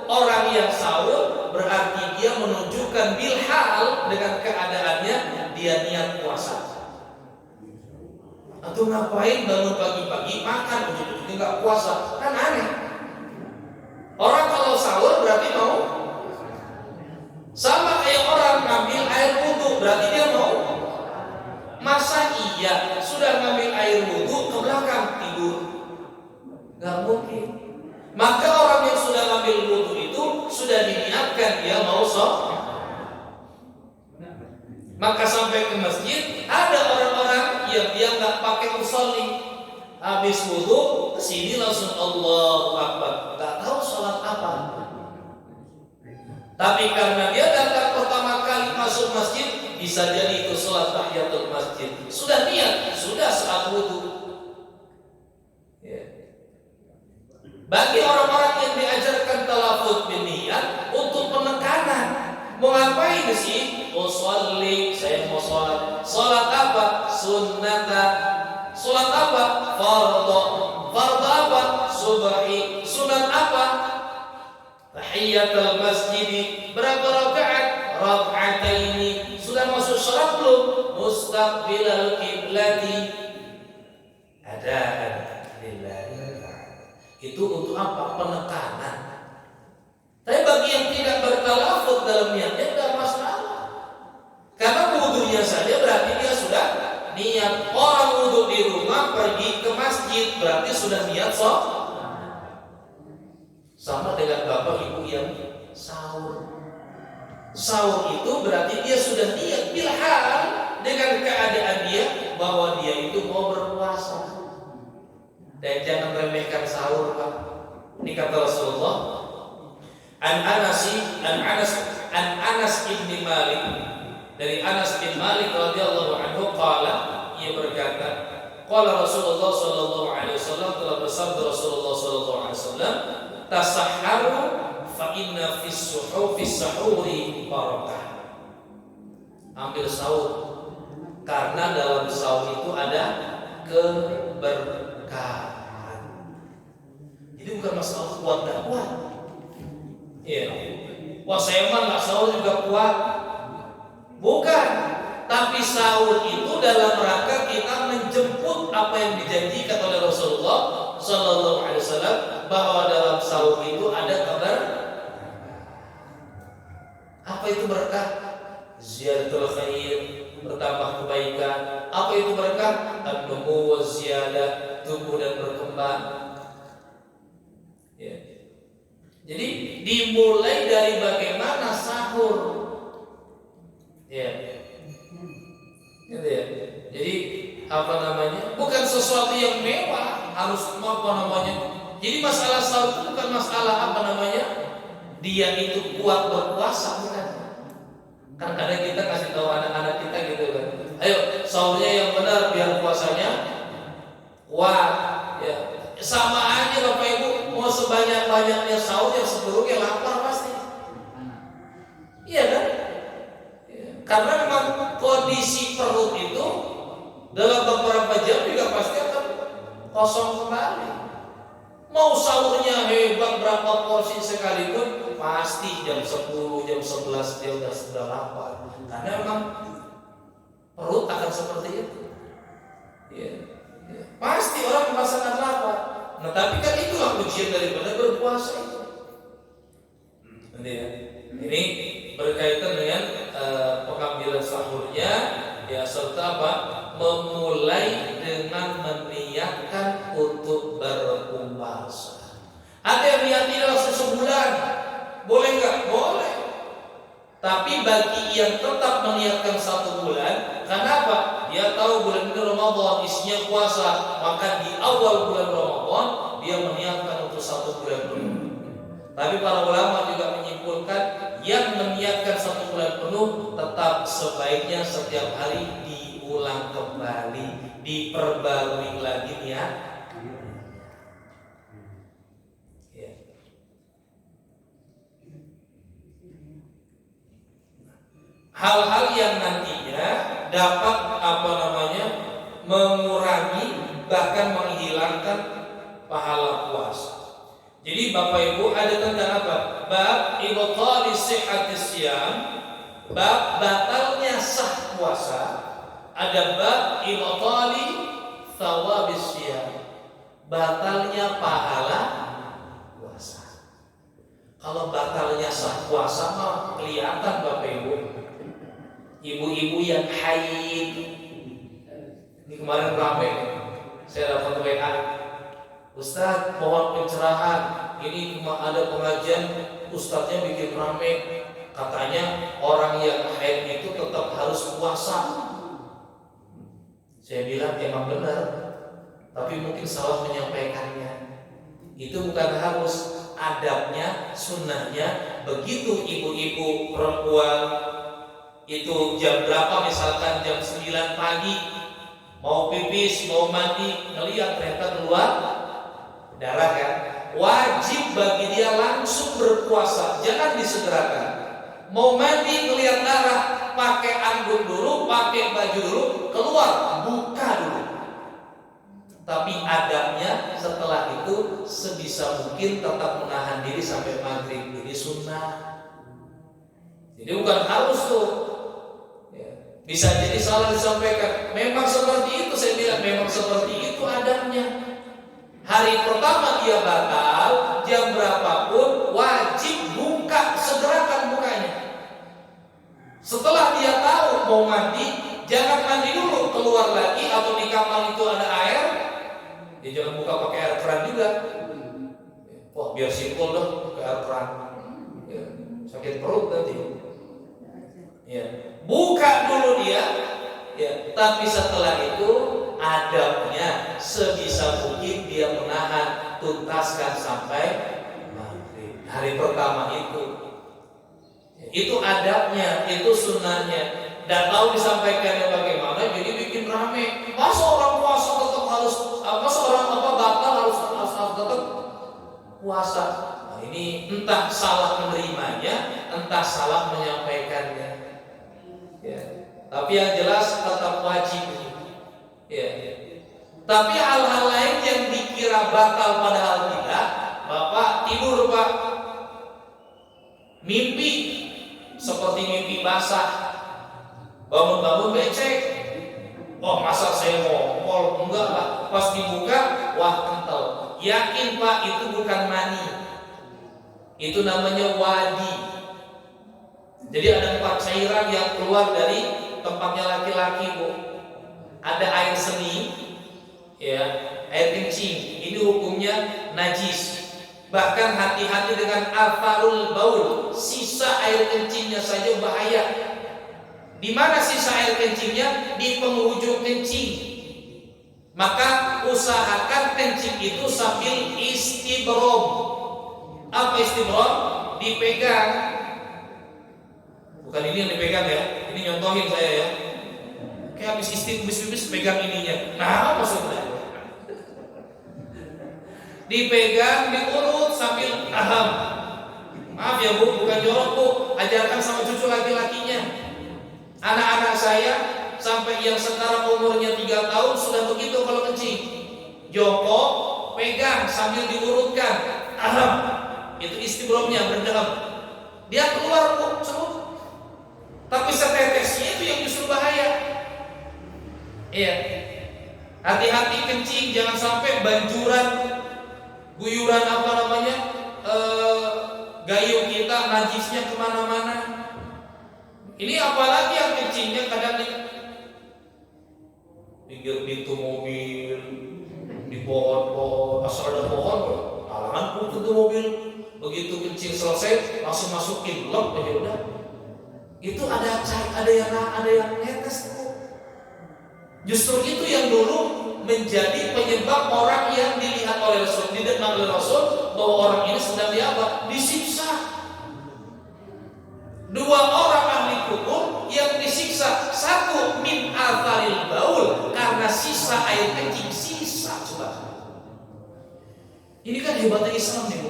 B: orang yang sahur berarti dia menunjukkan bilhal dengan keadaannya dia niat puasa. Atau ngapain bangun pagi-pagi makan ujung-ujungnya nggak puasa? Kan aneh. Orang kalau sahur berarti mau, sama kayak orang ngambil air wudhu berarti dia mau. Masa iya sudah ngambil air wudhu ke belakang tidur? Gak mungkin. Maka orang yang sudah ngambil wudhu itu sudah diniatkan dia mau sholat. Maka sampai ke masjid ada orang-orang yang dia nggak pakai usolli, habis wudhu kesini langsung Allahu Akbar, nggak tahu sholat apa. Tapi karena dia datang pertama kali masuk masjid, bisa jadi itu sholat tahiyatul masjid. Sudah niat, sudah saat wudhu. Ya. Bagi orang-orang yang diajarkan talafut bin niat untuk penekanan, mau ngapain sih? Usolli, saya mau sholat. Sholat apa? Sunnata. Sholat apa? Fardhu. Fardhu apa? Subhi. Sunat apa? Tahiyatul masjid. Berapa rakaat? Raka'ataini. Sudah masuk sholat belum? Mustaqbilal qiblati. Adaan lillahi. Itu untuk apa? Penekanan. Tapi bagi yang tidak bertalafut dalam niatnya tidak masalah. Karena wudhunya saja berarti dia sudah niat. Orang wudhu di rumah pergi ke masjid berarti sudah niat sholat. Sama dengan bapak ibu yang sahur. Sahur itu berarti dia sudah niat bilhal dengan keadaan dia bahwa dia itu mau berpuasa. Dan jangan remehkan sahur, Pak. Ini kata Rasulullah. An Anas ibn Malik, dari Anas bin Malik radhiyallahu anhu qala, ia berkata, qala Rasulullah sallallahu alaihi wasallam, telah bersabda Rasulullah sallallahu alaihi wasallam, tasahharu fa inna fis sahuri barakah. Ambil sahur karena dalam sahur itu ada keberkahan. Jadi bukan masalah kuat dan kuat. Iya. Wah, saya mah nggak sahur juga kuat. Bukan. Tapi sahur itu dalam rangka kita menjemput apa yang dijanjikan oleh Rasulullah Sallallahu Alaihi Wasallam, bahwa dalam sahur itu ada kabar. Apa itu berkah? Ziyadatul khair, bertambah kebaikan. Apa itu berkah? An-numu wa ziyadah, tumbuh dan berkembang. Ya. Jadi dimulai dari bagaimana sahur. Ya. Gitu ya. Jadi apa namanya? Bukan sesuatu yang mewah, harus apa namanya? Jadi masalah sahur itu bukan masalah apa namanya? Dia itu kuat berpuasa, bukan? Kan kadang kita kasih tahu anak-anak kita gitu kan. Ayo sahurnya yang benar biar puasanya kuat. Ya. Sama aja Bapak Ibu, mau sebanyak-banyaknya sahur yang seburuknya lapar pasti. Iya kan? Ya. Karena memang kondisi perut itu dalam beberapa jam juga pasti akan kosong kembali. Mau sahurnya hebat berapa porsi sekalipun, pasti jam 10, jam 11 dia sudah lapar. Karena memang perut akan seperti itu. Ya. Ya. Pasti orang merasakan lapar. Nah, tapi kan itulah ujian daripada berpuasa itu. Ya. Ini berkaitan dengan pengambilan sahurnya, ya, serta apa? Memulai dengan meniatkan untuk berpuasa. Ada yang niatnya langsung sebulan, boleh nggak? Boleh. Tapi bagi yang tetap meniatkan 1 bulan, kenapa? Dia tahu bulan ini Ramadan isinya puasa, maka di awal bulan Ramadan dia meniatkan untuk 1 bulan penuh. Tapi para ulama juga menyimpulkan yang meniatkan 1 bulan penuh tetap sebaiknya setiap hari diulang kembali, diperbarui lagi niat. Hal-hal yang nantinya dapat apa namanya mengurangi bahkan menghilangkan pahala puasa. Jadi Bapak Ibu ada tentang apa? Bab ibtali sihhati siyam, bab batalnya sah puasa. Ada bab ibtali thawabis syiyam, batalnya pahala puasa. Kalau batalnya sah puasa mah kelihatan Bapak Ibu. Ibu-ibu yang haid. Ini kemarin ramai, saya dapat WA, Ustaz mohon pencerahan. Ini ada pengajian, Ustaznya bikin ramai. Katanya orang yang haid itu tetap harus puasa. Saya bilang emang benar, tapi mungkin salah menyampaikannya. Itu bukan harus, adabnya, sunnahnya. Begitu ibu-ibu perempuan itu jam berapa, misalkan jam 9 pagi, mau pipis, mau mandi, ngelihat ternyata keluar darah kan, wajib bagi dia langsung berpuasa, jangan disegerakan. Mau mandi ngelihat darah, pakai anduk dulu, pakai baju dulu, keluar, buka dulu. Tapi adabnya setelah itu sebisa mungkin tetap menahan diri sampai maghrib. Ini sunnah. Jadi bukan harus tuh. Bisa jadi salah disampaikan. Memang seperti itu, saya bilang memang seperti itu adabnya. Hari pertama dia batal, jam berapapun wajib buka, segerakan bukanya. Setelah dia tahu mau mandi, jangan mandi dulu, keluar lagi, atau di kamar itu ada air, ya jangan buka pakai air keran juga. Wah biar simpel dong pakai air keran, ya, sakit perut nanti. Ya, buka dulu dia, ya. Tapi setelah itu adabnya sebisa mungkin dia menahan, tuntaskan sampai maghrib. Hari pertama itu adabnya, itu sunnahnya. Dan tahu disampaikannya bagaimana, jadi bikin rame. Masa orang puasa tetap harus, masa orang batal harus tetap puasa. Nah, ini entah salah menerimanya, entah salah menyampaikannya. Ya. Tapi yang jelas tetap wajib. Ya. Tapi hal-hal lain yang dikira batal padahal tidak. Bapak tidur Pak, mimpi seperti mimpi basah, bangun-bangun becek. Oh masa saya ngomol? Enggak Pak. Pas dibuka, wah kental. Yakin Pak itu bukan mani, itu namanya wadi. Jadi ada 4 cairan yang keluar dari tempatnya laki-laki Bu. Ada air seni, ya, air kencing. Ini hukumnya najis. Bahkan hati-hati dengan atharul baul, sisa air kencingnya saja bahaya. Di mana sisa air kencingnya? Di penghujung kencing. Maka usahakan kencing itu sambil istibrom. Apa istibrom? Dipegang. Bukan ini yang dipegang ya, ini nyontohin saya ya. Kayak habis istibis pegang ininya. Nah, maksudnya dipegang, diurut sambil aham. Maaf ya Bu, bukan jorok Bu, ajarkan sama cucu laki-lakinya. Anak-anak saya sampai yang sekarang umurnya 3 tahun sudah begitu kalau kencing. Jongkok, pegang sambil diurutkan. Aham. Itu istibromnya berdaham. Dia keluar Bu, cerut. Tapi setetesnya itu yang justru bahaya. Iya. Hati-hati kencing, jangan sampai banjuran, guyuran gayung kita najisnya kemana-mana. Ini apalagi yang kencingnya kadang di pinggir pintu mobil, di pohon-pohon, asal ada pohon, halangan pintu mobil. Begitu kencing selesai, langsung masukin lep aja udah. Itu ada yang netes tuh. Justru itu yang dulu menjadi penyebab orang yang dilihat oleh Rasul, didengar oleh Rasul bahwa orang ini sedang disiksa. 2 orang ahli kubur yang disiksa, satu min atharil baul, karena sisa air kencing, sisa. Coba. Ini kan hebatnya Islam nih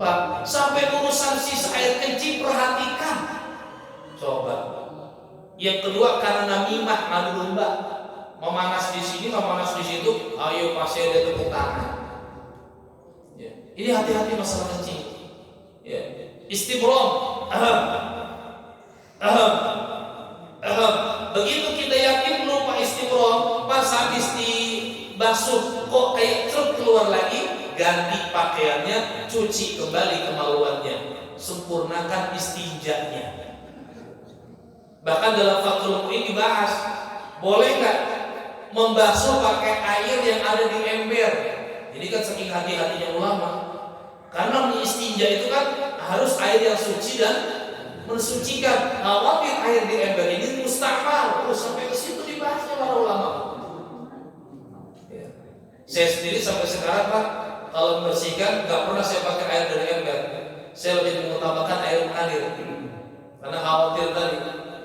B: Pak. Sampai urusan sisa air kencing perhatikan. Coba. Yang kedua karena namimah, ngadu domba. Memanas di sini, memanas di situ. Ayo pasti ada tepuk tangan. Ya. Ini hati-hati masalah kencing. Ya. Istibrom. Begitu kita yakin lupa istibrom, pas habis basuh, kok kayak truk keluar lagi, ganti pakaiannya, cuci kembali kemaluannya, sempurnakan istinjanya. Bahkan dalam Fathul Mu'in dibahas, boleh nggak membasuh pakai air yang ada di ember? Ini kan saking hati-hatinya ulama, karena istinja itu kan harus air yang suci dan mensucikan. Khawatir air di ember ini mustahmal, terus sampai ke situ dibahasnya para ulama. Saya sendiri sampai sekarang Pak, kalau membersihkan nggak pernah saya pakai air dari ember. Saya lebih mengutamakan air mengalir, karena khawatir tadi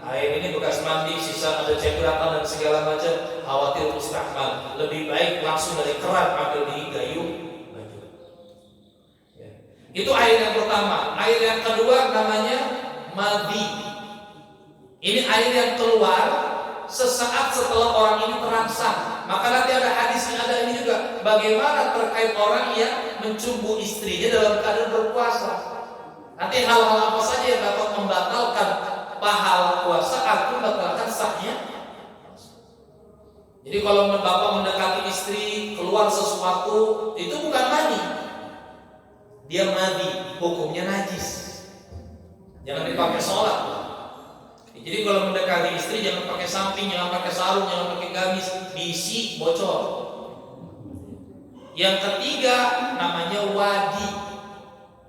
B: air ini bekas mandi, sisa ada cebrakan dan segala macam, khawatir mustahmal. Lebih baik langsung dari keran ambil di gayung baju. Ya. Itu air yang pertama. Air yang kedua namanya madhi. Ini air yang keluar sesaat setelah orang ini terangsang. Maka nanti ada hadis yang ada ini juga, bagaimana terkait orang yang mencumbu istrinya dalam keadaan berpuasa. Nanti hal-hal apa saja yang dapat membatalkan pahala puasa atau membatalkan sahnya. Jadi kalau bapak mendekati istri, keluar sesuatu, itu bukan mani, dia madi, hukumnya najis. Jangan dipakai sholat. Jadi kalau mendekati istri jangan pakai samping, jangan pakai sarung, jangan pakai gamis, diisi bocor. Yang ketiga namanya wadi.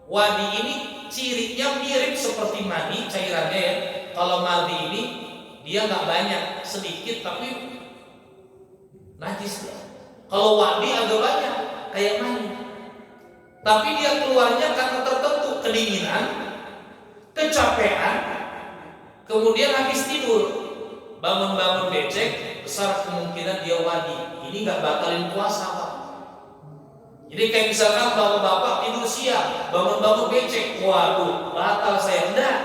B: Wadi ini cirinya mirip seperti mani cairannya ya. Kalau madi ini dia nggak banyak, sedikit tapi najis. Kalau wadi agak banyak kayak mani, tapi dia keluarnya karena tertentu, kedinginan, kecapean, kemudian habis tidur, bangun-bangun becek, besar kemungkinan dia wadi. Ini nggak batalin puasa Pak. Jadi kayak misalkan bapak tidur siang, bangun-bangun becek, waduh, batal saya. Enggak.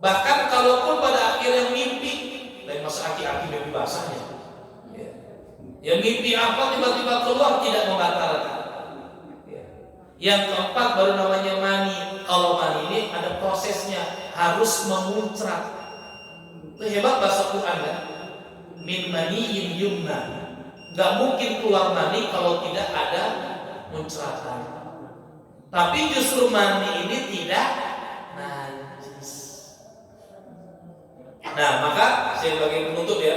B: Bahkan kalaupun pada akhirnya mimpi, lain masa aki-aki mimpi basahnya. Ya mimpi apa tiba-tiba keluar tidak membatalkan. Yang keempat baru namanya mani. Kalau mani ini ada prosesnya, harus memuncrat. Itu hebat bahasa Quran kan? Min maniyin yumna. Gak mungkin keluar mani kalau tidak ada muncratan. Tapi justru mani ini tidak najis. Nah maka saya sebagai penutup ya,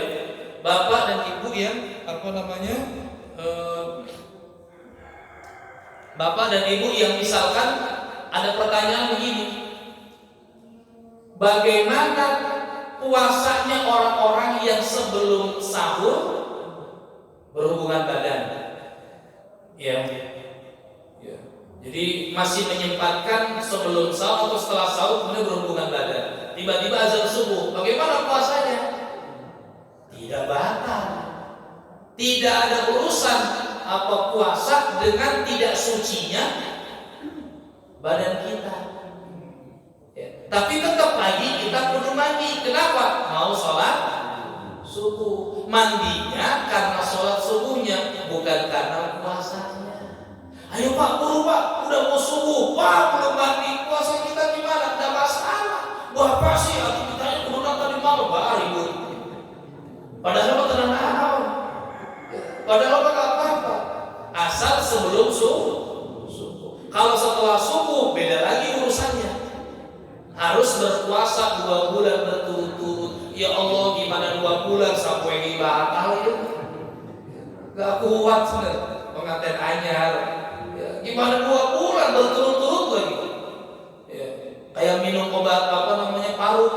B: bapak dan ibu yang bapak dan ibu yang misalkan ada pertanyaan begini, bagaimana puasanya orang-orang yang sebelum sahur berhubungan badan? Ya. Jadi masih menyempatkan sebelum sahur atau setelah sahur kemudian berhubungan badan. Tiba-tiba azan subuh, bagaimana puasanya? Tidak batal. Tidak ada urusan apa puasa dengan tidak sucinya badan kita. Ya. Tapi tetap lagi kita kudu mandi. Kenapa? Mau sholat subuh. Mandinya karena sholat subuhnya, bukan karena puasanya. Ayo Pak, buru Pak, udah mau subuh, Pak belum mandi, puasa kita gimana? Tidak masalah. Bapak sih aktivitasnya kemudian tadi malam, Pak ribut. Padahal tenang awal. Padahal nggak apa-apa. Asal sebelum subuh. Kalau setelah subuh beda lagi urusannya. Harus berpuasa 2 bulan berturut-turut. Ya Allah, gimana 2 bulan sampai ini batal ya? Gak kuat sebenarnya pengantin anyar. Ya, gimana 2 bulan berturut-turut lagi? Ya, kayak minum obat paru,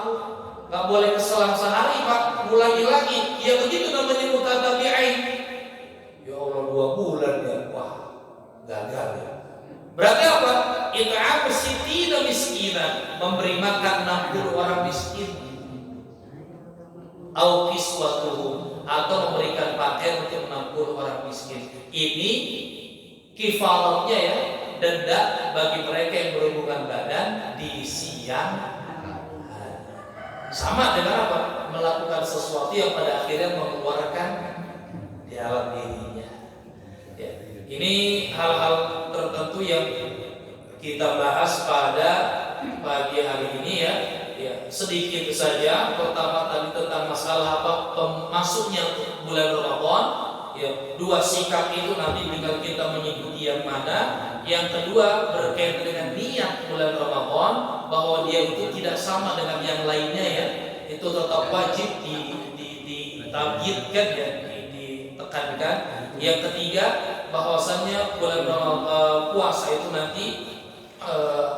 B: gak boleh keselang sehari Pak, ulangi lagi. Ya begitu namanya mutatabi'ain. Ya Allah 2 bulan ya, wah gagal ya. Berarti apa? It'am sittina miskinan, memberi makan 60 orang miskin. Au kiswatuhum, atau memberikan pakaian untuk 60 orang miskin. Ini kifaratnya ya, denda bagi mereka yang berhubungan badan di siang hari. Sama dengan apa? Melakukan sesuatu yang pada akhirnya mengeluarkan di dalam dirinya. Ya. Ini hal-hal tertentu yang kita bahas pada pagi hari ini ya. ya sedikit saja. Pertama tadi tentang masalah apa masuknya bulan Ramadan. Ya, dua sikap itu nanti tinggal kita mengikuti yang mana. Yang kedua berkaitan dengan niat bulan Ramadan, bahwa dia itu tidak sama dengan yang lainnya ya. Itu tetap wajib ditabjidkan ya, ditekankan. Yang ketiga bahwasannya bulan puasa itu nanti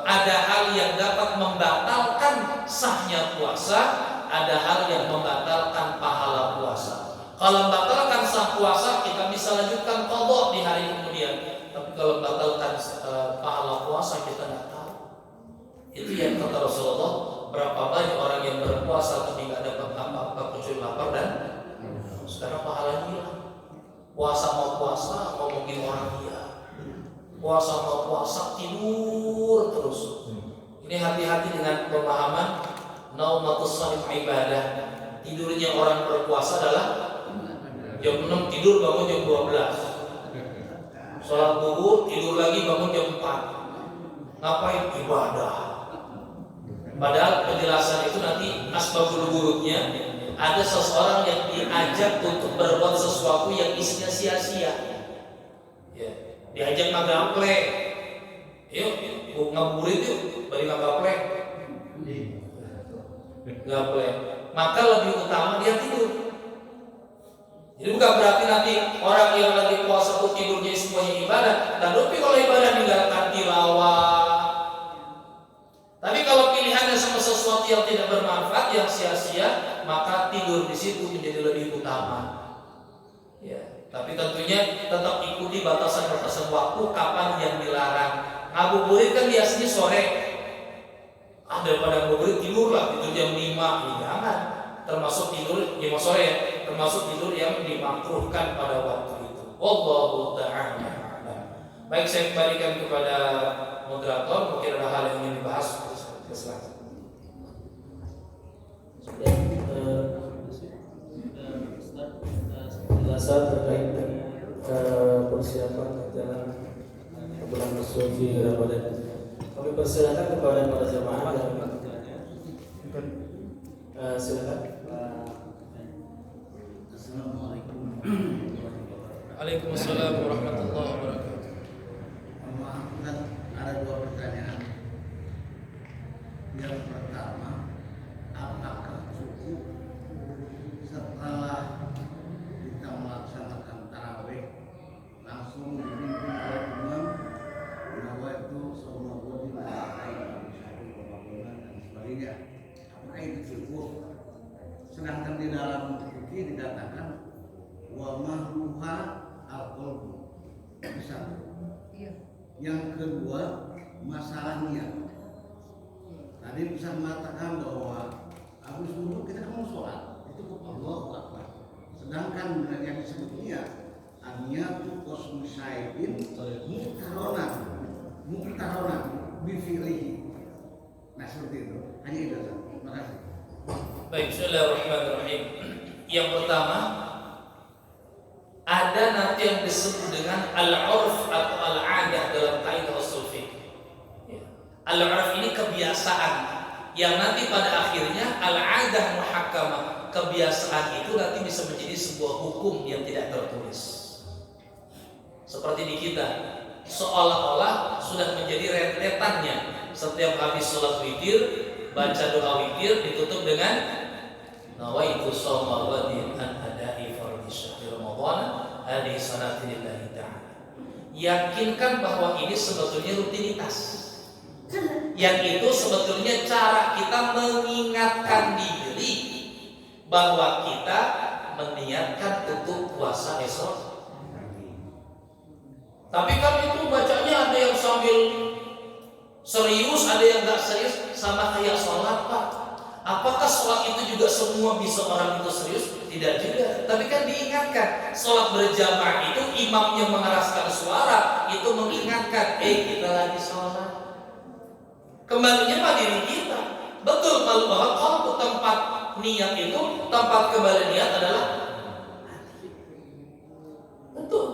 B: ada hal yang dapat membatalkan sahnya puasa, ada hal yang membatalkan pahala puasa. Kalau membatalkan sah puasa, kita bisa lanjutkan qadha di hari kemudian. Tapi kalau membatalkan pahala puasa, kita nggak tahu. Itu yang kata Rasulullah, berapa banyak orang yang berpuasa tapi nggak dapat apa-apa kecuali lapar dan sekarang pahalanya hilang. Puasa mau puasa, ngomongin orang dia. Puasa mau puasa, tidur terus. Ini hati-hati dengan pemahaman naumatus shaim ibadah. Tidurnya orang berpuasa adalah jam 6 tidur, bangun jam 12. Sholat zuhur, tidur lagi, bangun jam 4. Ngapain? Ibadah. Padahal penjelasan itu nanti asbabul wurudnya, ada seseorang yang diajak untuk berbuat sesuatu yang isinya sia-sia. Ya, diajak ngagaple. Yuk, ngabuburit yuk, balik ngagaple. Gaple. Maka lebih utama dia tidur. Jadi bukan berarti nanti orang yang lagi puasa itu tidurnya semuanya ibadah. Tapi kalau ibadah meninggalkan tilawah. Tapi kalau pilihannya sama sesuatu yang tidak bermanfaat, yang sia-sia, maka tidur di situ menjadi lebih utama. Ya, tapi tentunya tetap ikuti batasan-batasan waktu kapan yang dilarang. Ngabuburit kan biasanya sore. Daripada ngabuburit tidurlah, tidur jam 5, jangan. Termasuk tidur 5 sore ya, termasuk tidur yang dimakruhkan pada waktu itu. Wallahu ta'ala. Baik, saya kembalikan kepada moderator, mungkin ada hal yang ingin dibahas. Silakan.
A: Penjelasan terkait dengan persiapan jalan bulan suci Ramadan. Kami persilakan kepada para jemaah yang silakan.
C: Assalamualaikum.
B: Waalaikumsalam warahmatullahi wabarakatuh.
C: Maaf, ada dua pertanyaan. Yang pertama, apakah cukup setelah kita melaksanakan tarawih langsung dipimpin oleh imam bahwa itu semua wajib dan sebagainya? Apakah itu cukup? Sedangkan di dalam fikih dikatakan wa mahruha al-qalbu. Yang kedua, masalah niat. Tadi bisa mengatakan bahwa habis wudhu kita mau sholat, itu Allahu Akbar. Sedangkan yang disebut niat, an-niyatu qasmu syai'in muqtaronan bifi'lihi. Nah seperti itu. Hanya itu saja. Terima kasih.
B: Baik, bismillahirrahmanirrahim. Yang pertama, ada nanti yang disebut dengan al-urf atau al-adah dalam kaidah ushul fiqh. Al-urf ini kebiasaan yang nanti pada akhirnya al-adah muhakkamah. Kebiasaan itu nanti bisa menjadi sebuah hukum yang tidak tertulis. Seperti di kita, seolah-olah sudah menjadi rentetannya. Setiap habis sholat witir, baca doa witir ditutup dengan nawaitu shauma ghadin an ada'i fardhi syahri Ramadan hadhihi salati lillahi ta'ala. Yakinkan bahwa ini sebetulnya rutinitas. Yang itu sebetulnya cara kita mengingatkan diri bahwa kita meniatkan untuk puasa esok. Tapi kan itu bacanya ada yang sambil serius, ada yang gak serius, sama kayak sholat Pak. Apakah sholat itu juga semua bisa orang itu serius? Tidak juga. Tapi kan diingatkan, sholat berjamaah itu imamnya mengeraskan suara, itu mengingatkan, kita lagi sholat. Kembalinya pada diri kita. Betul kalau tempat niat itu, tempat kembali niat adalah hati. Betul.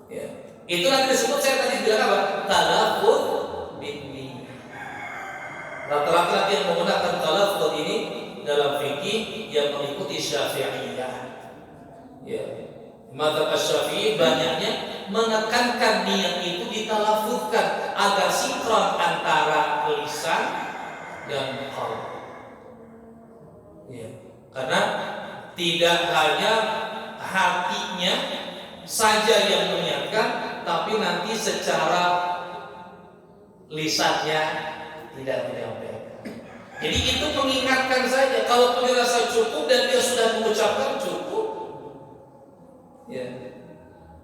B: Ya. Itu nanti disebut, saya tadi bilang apa? Talafuz bin niyyah. Rata-rata yang menggunakan talafuz ini dalam fikih yang mengikuti Syafi'iyah. Ya. Mazhab Syafi'i banyaknya menekankan niat itu ditalafuzkan agar sinkron antara lisan dan qalb. Ya. Karena tidak hanya hatinya saja yang meniatkan, tapi nanti secara lisannya tidak menyampaikan. Jadi itu mengingatkan saja. Kalau dirasa cukup dan dia sudah mengucapkan cukup, ya.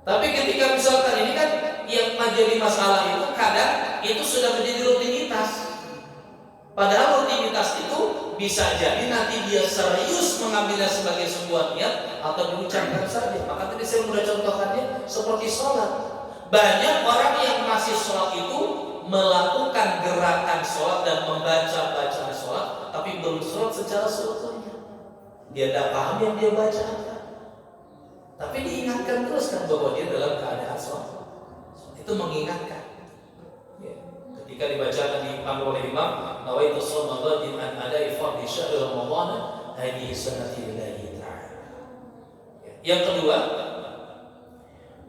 B: Tapi ketika misalkan ini kan yang menjadi masalah itu kadang itu sudah menjadi rutinitas. Padahal rutinitas itu bisa jadi nanti dia serius mengambilnya sebagai sebuah niat atau diucapkan saja. Maka tadi saya sudah contohkannya seperti sholat. Banyak orang yang masih sholat itu melakukan gerakan sholat dan membaca bacaan sholat, tapi belum sholat secara seutuhnya. Dia tidak paham yang dia baca, tapi diingatkan terus kan bahwa dia dalam keadaan sholat. Itu mengingatkan. Ya. Ketika dibacakan dipandu oleh imam, nawaitu shoma ghadin an adai fardhi syahr Ramadan hadhihi sunnati lillahi ta'ala. Yang kedua,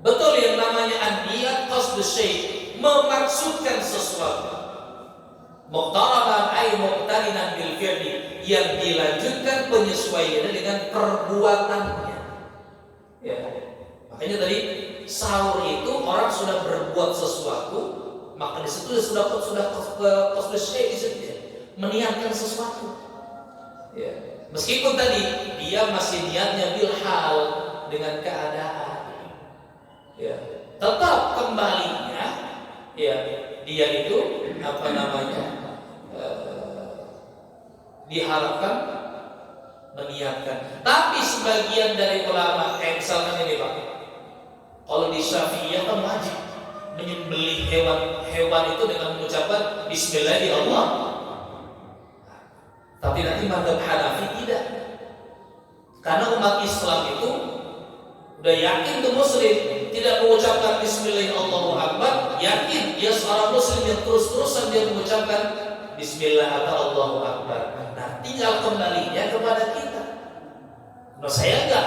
B: betul yang namanya an-niyat qasdus syai', memaksudkan sesuatu. Muqtaranan ay muqtarinan bil fi'li, yang dilanjutkan penyesuaiannya dengan perbuatannya. Ya. Makanya tadi sahur itu orang sudah berbuat sesuatu, maka di situ sudah qasdus syai' di situ, meniatkan sesuatu. Ya. Meskipun tadi dia masih niatnya bil hal, dengan keadaan. Ya. Tetap kembalinya ya dia itu diharapkan meniatkan. Tapi sebagian dari ulama kayak misalkan ini Pak, kalau di Syafi'iyah kan wajib menyembelih hewan itu dengan mengucapkan Bismillahirrahmanirrahim. Tapi nanti mazhab Hanafi tidak, karena umat Islam itu udah yakin tuh muslim tidak mengucapkan Bismillahirrahmanirrahim, yakin dia seorang muslim yang terus-terusan dia mengucapkan Bismillah atau Allahu Akbar. Nah, tinggal kembalinya kepada kita. Nah, saya enggak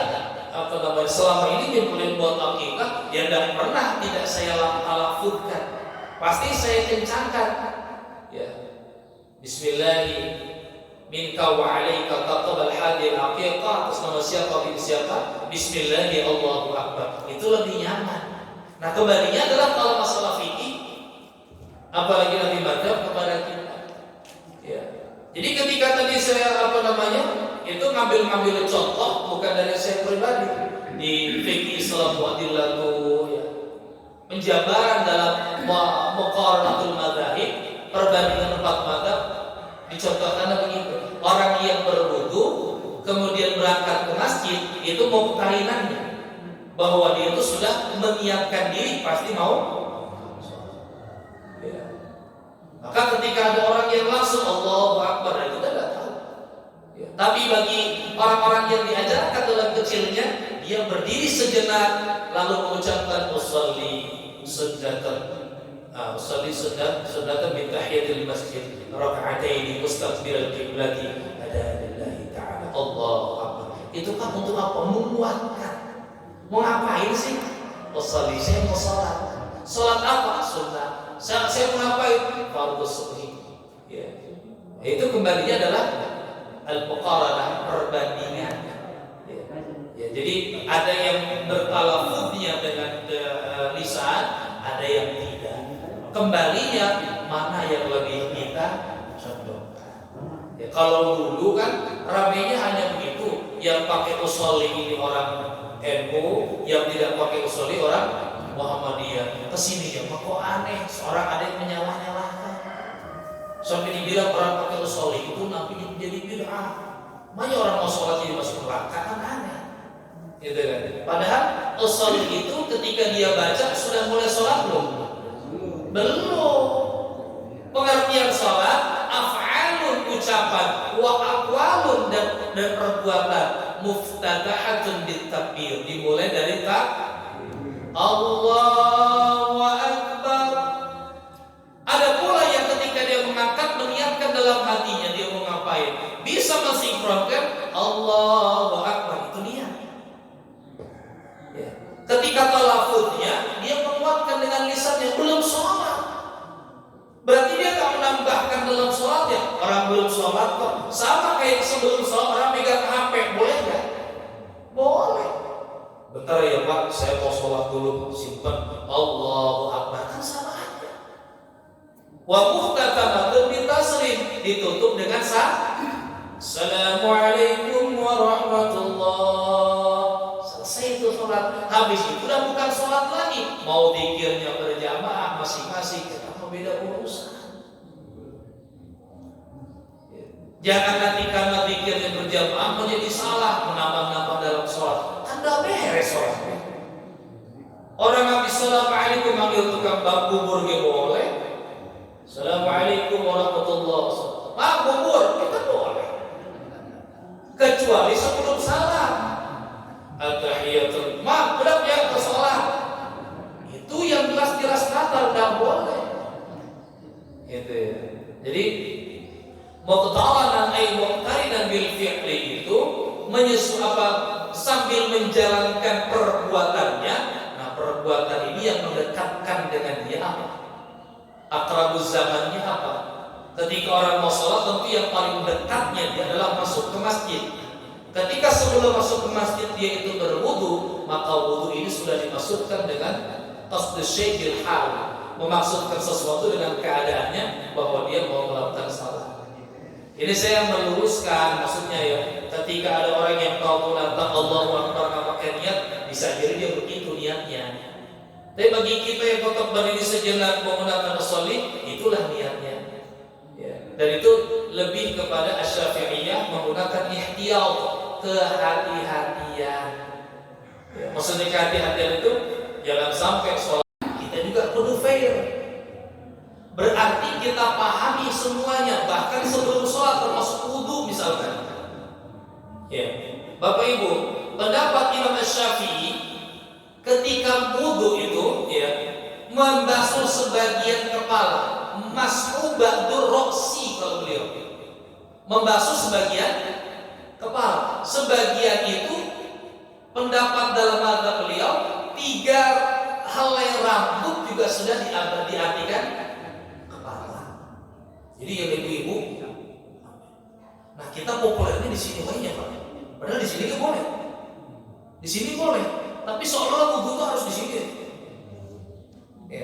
B: selama ini nyembelih buat akikah, ya enggak pernah tidak saya lafuzkan. Pasti saya kencangkan. Ya. Bismillah minka wa alaika taqabbal hadhihi al-aqiqah, atas nama siapa bin siapa, Bismillahi Allahu Akbar. Itu lebih nyaman. Nah, kembalinya adalah kalau masalah fikih, apalagi nanti madhab kepada kita. Ya. Jadi ketika tadi saya itu ngambil contoh bukan dari saya pribadi, di fikih Islam mu'adillatu, ya, penjabaran dalam muqaranatul madzhab, perbandingan 4 madzhab. Dicontohkan begitu, orang yang berwudu kemudian berangkat ke masjid itu mau kekainannya bahwa dia itu sudah menyiapkan diri pasti mau. Ya. Maka ketika ada orang yang langsung Allahu Akbar, itu tidak tahu. Ya. Tapi bagi orang-orang yang diajarkan dalam kecilnya, dia berdiri sejenak lalu mengucapkan usolli sunnatan. Usolli sunnatan min tahiyatil masjid raka'ataini mustaqbilal qiblati adanillahi ta'ala Allahu Akbar. Itu kan untuk apa? Menguatkan. Mau ngapain sih? Usolli, saya mau sholat. Sholat apa? Sunnah. Saya mau ngapain? Fardhu subhi. Ya. Itu kembalinya adalah al-muqaranah, perbandingan. Ya, jadi ada yang bertalafuznya dengan lisan, ada yang tidak. Kembalinya mana yang lebih kita condongkan. Ya, kalau dulu kan ramenya hanya begitu, yang pakai usolli ini orang NU, yang tidak pakai usolli orang Muhammadiyah. Kesini ya, kok aneh, seorang ada yang menyalah-nyalahkan. Sampai dibilang orang pakai usolli itu nanti jadi bid'ah. Banyak orang mau sholat jadi masuk neraka, kan aneh. Gitu kan? Padahal usolli itu ketika dia baca sudah mulai sholat belum? Belum. Pengertian sholat af'alun, ucapan, wa aqwalun, dan perbuatan, muftatahatun bitakbir, dimulai dari Allahu Akbar. Ada pula yang ketika dia mengangkat meniatkan dalam dalam hatinya dia mau ngapain, bisa mensinkronkan Allahu Akbar, itu niat. Ya. Ketika talafuznya dia menguatkan dengan lisannya, belum sholat, berarti dia tak menambahkan dalam sholatnya. Orang belum sholat kok, sama kayak sebelum sholat orang pegang HP, boleh nggak? Boleh. Bentar ya Pak, saya mau sholat dulu, simpan Allahu Akbar, kan sama aja. Wa muhtatamatun bitaslim, ditutup dengan Assalamualaikum warahmatullah. Selesai itu sholat. Habis itu udah bukan sholat lagi, mau zikirnya berjamaah masing-masing, kita mau beda urusan. Jangan nanti karena zikirnya berjamaah menjadi salah, menambah-nambah dalam sholat. Anda beres sholatnya. Orang habis Assalamualaikum manggil tukang bubur gak boleh. Assalamualaikum warahmatullahi wabarakatuh. Pak bubur kita boleh. Kecuali sebelum salam. At-tahiyatul udah ya ke sholat. Itu yang jelas-jelas kata udah boleh. Gitu ya. Jadi muqtaranan ay muqtarinan bil fi'li itu sambil menjalankan perbuatannya. Nah, perbuatan ini yang mendekatkan dengan dia apa? Aqrabuz zamannya apa? Ketika orang mau sholat, tentu yang paling dekatnya dia adalah masuk ke masjid. Ketika sebelum masuk ke masjid dia itu berwudu, maka wudu ini sudah dimaksudkan dengan qasdus syai' bil hal, memaksudkan sesuatu dengan keadaannya bahwa dia mau melakukan salat. Ini saya meluruskan, maksudnya ya, ketika ada orang yang tahu tentang Allahu Akbar nggak pakai niat, bisa jadi dia begitu niatnya. Tapi bagi kita yang tetap berdiri sejenak menggunakan sholli, itulah niatnya. Ya. Dan itu lebih kepada Asy-Syafi'iyah menggunakan ihtiyat, kehati-hatian. Ya. Maksudnya kehati-hatian itu jangan sampai sholat kita juga perlu fair. Berarti kita pahami semuanya, bahkan sebelum sholat termasuk wudu misalkan. Ya, Bapak Ibu, pendapat Imam Asy-Syafi'i ketika wudu itu ya membasuh sebagian kepala, mas'u ba'dur ra'si kalau beliau. Membasuh sebagian kepala. Sebagian itu pendapat dalam mazhab beliau 3 helai rambut juga sudah diartikan kepala. Jadi yang ibu-ibu, nah kita populernya di sini banyak Pak. Padahal di sini nggak boleh. Di sini boleh. Tapi seolah-olah wudu itu harus di sini. Ya,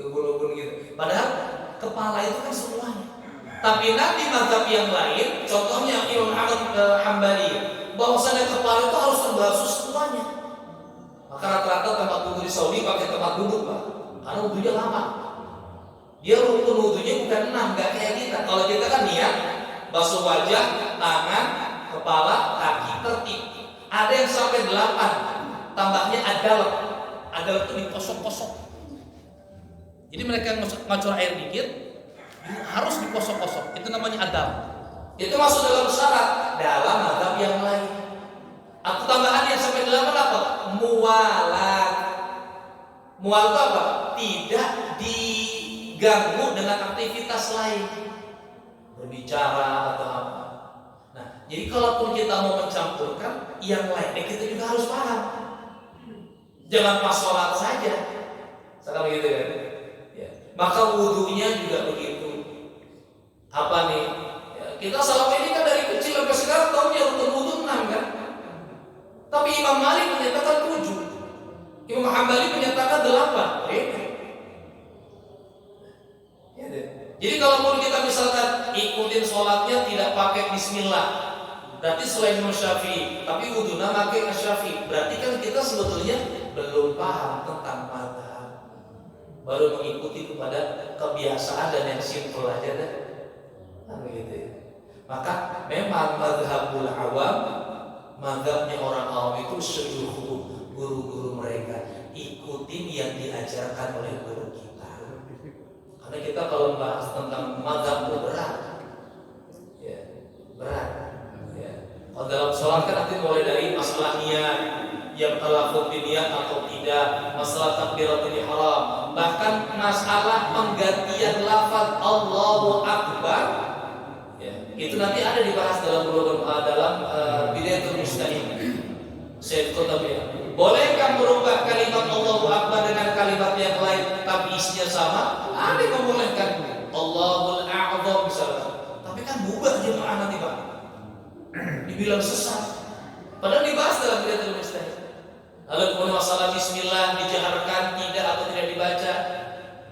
B: ubun-ubun gitu. Padahal kepala itu kan semuanya. Tapi nanti mazhab yang lain, contohnya Imam Ahmad Hambali, bahwasanya kepala itu harus terbasuh semuanya. Maka rata-rata tempat wudu di Saudi pakai tempat duduk Pak, karena wudunya lama. Dia rukun wudunya bukan 6, nggak kayak kita. Kalau kita kan niat, basuh wajah, tangan, kepala, kaki tertib. Ada yang sampai 8. Tambahnya adalah itu dikosok-kosok. Jadi mereka yang ngacur air dikit harus dikosok-kosok. Itu namanya adab. Itu masuk dalam syarat dalam mazhab yang lain. Atau tambahan yang sampai 8 apa? Mualat. Mual itu apa? Tidak diganggu dengan aktivitas lain, berbicara atau apa. Nah, jadi kalaupun kita mau mencampurkan yang lainnya, kita juga harus paham. Jangan pas sholat saja, sekarang gitu kan? Ya. Maka wudhunya juga begitu. Apa nih? Ya, kita selama ini kan dari kecil sampai sekarang tahunya rukun wudhu 6 kan? Tapi Imam Malik menyatakan 7, Imam Hambali menyatakan 8. Ya, jadi kalau mau kita misalkan ikutin sholatnya tidak pakai Bismillah, berarti selain Imam Syafi'i, tapi wudhunya pakai Asy-Syafi'i. Berarti kan kita sebetulnya belum paham tentang mazhab, baru mengikuti kepada kebiasaan dan yang simpel aja deh, kan begitu ya. Maka memang mazhabul awam, mazhabnya orang awam itu seluruh guru-guru mereka ikutin yang diajarkan oleh guru kita. Karena kita kalau bahas tentang mazhab itu berat, ya berat. Ya. Kalau dalam sholat kan nanti mulai dari masalah niat, yang talafut niat atau tidak, masalah takbiratul ihram, bahkan masalah penggantian lafaz Allahu Akbar Itu nanti ada dibahas dalam Bidayatul Mujtahid. Syekh Qutabi. Bolehkah merubah kalimat Allahu Akbar dengan kalimat yang lain tapi isinya sama? Ada yang membolehkan. Allahul A'zam misalnya. Tapi kan bubar jemaah nanti Pak. Dibilang sesat. Padahal dibahas dalam Bidayatul Mujtahid. Lalu kemudian masalah bismillah dijaharkan tidak atau tidak dibaca.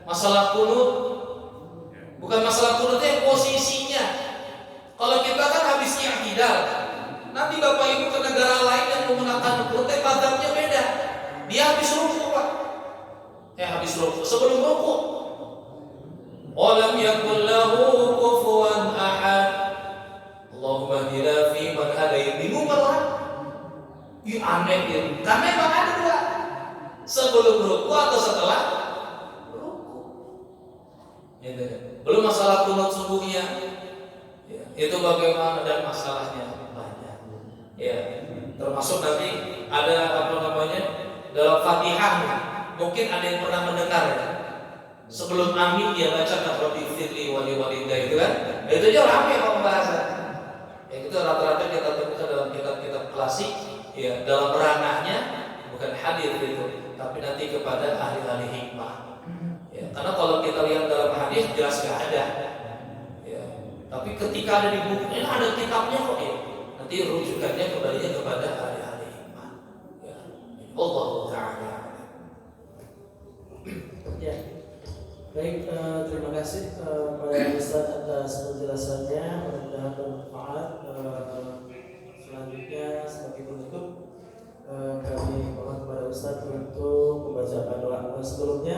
B: Masalah kunut. Bukan masalah kunutnya posisinya. Kalau kita kan habis i'tidal. Nanti Bapak Ibu ke negara lain yang menggunakan kunut, mazhabnya beda. Dia habis ruku Pak. Habis ruku. Sebelum ruku. Walam yakul lahu kufuwan ahad. Allahumma hdina fi man hadayt. Bingung malah. Aneh ya. Karena memang ada dua. Sebelum ruku atau setelah ruku. Belum masalah kunut subuhnya. Itu bagaimana dan masalahnya banyak. Termasuk nanti ada dalam Fatihah. Mungkin ada yang pernah mendengar ya. Sebelum amin dia baca Rabbi firli wali walidayya itu kan. Itu aja ramai kalau bahasa. Itu rata-rata kita temukan dalam kitab-kitab klasik. Dalam ranahnya bukan hadis itu, tapi nanti kepada ahli-ahli hikmah. Karena kalau kita lihat dalam hadis jelas nggak ada. Tapi ketika ada di buku ini ada kitabnya kok ya. Nanti rujukannya kembalinya kepada ahli-ahli hikmah. Allah Taala.
A: Baik, terima kasih kepada Ustaz atas penjelasannya. Mudah-mudahan bermanfaat. Selanjutnya sebagai penutup kami mohon kepada Ustaz untuk membacakan doa. Sebelumnya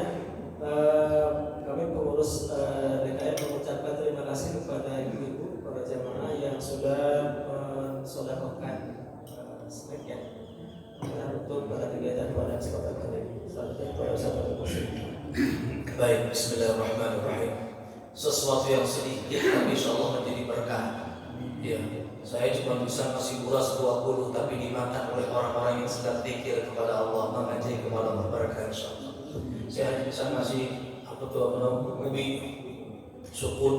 A: kami pengurus DKM mengucapkan terima kasih kepada ibu-ibu para jamaah yang sudah mensedekahkan snack ya untuk para kegiatan pada kesempatan kali ini. Selanjutnya kepada Ustaz Muslim.
B: Baik, bismillahirrahmanirrahim. Sesuatu yang sedikit tapi insyaallah menjadi berkah. Saya cuma bisa ngasih uras 20 tapi dimakan oleh orang-orang yang sedang zikir kepada Allah, mengaji kepada Allah, berkah insyaallah. Saya hanya bisa ngasih ubi, sukun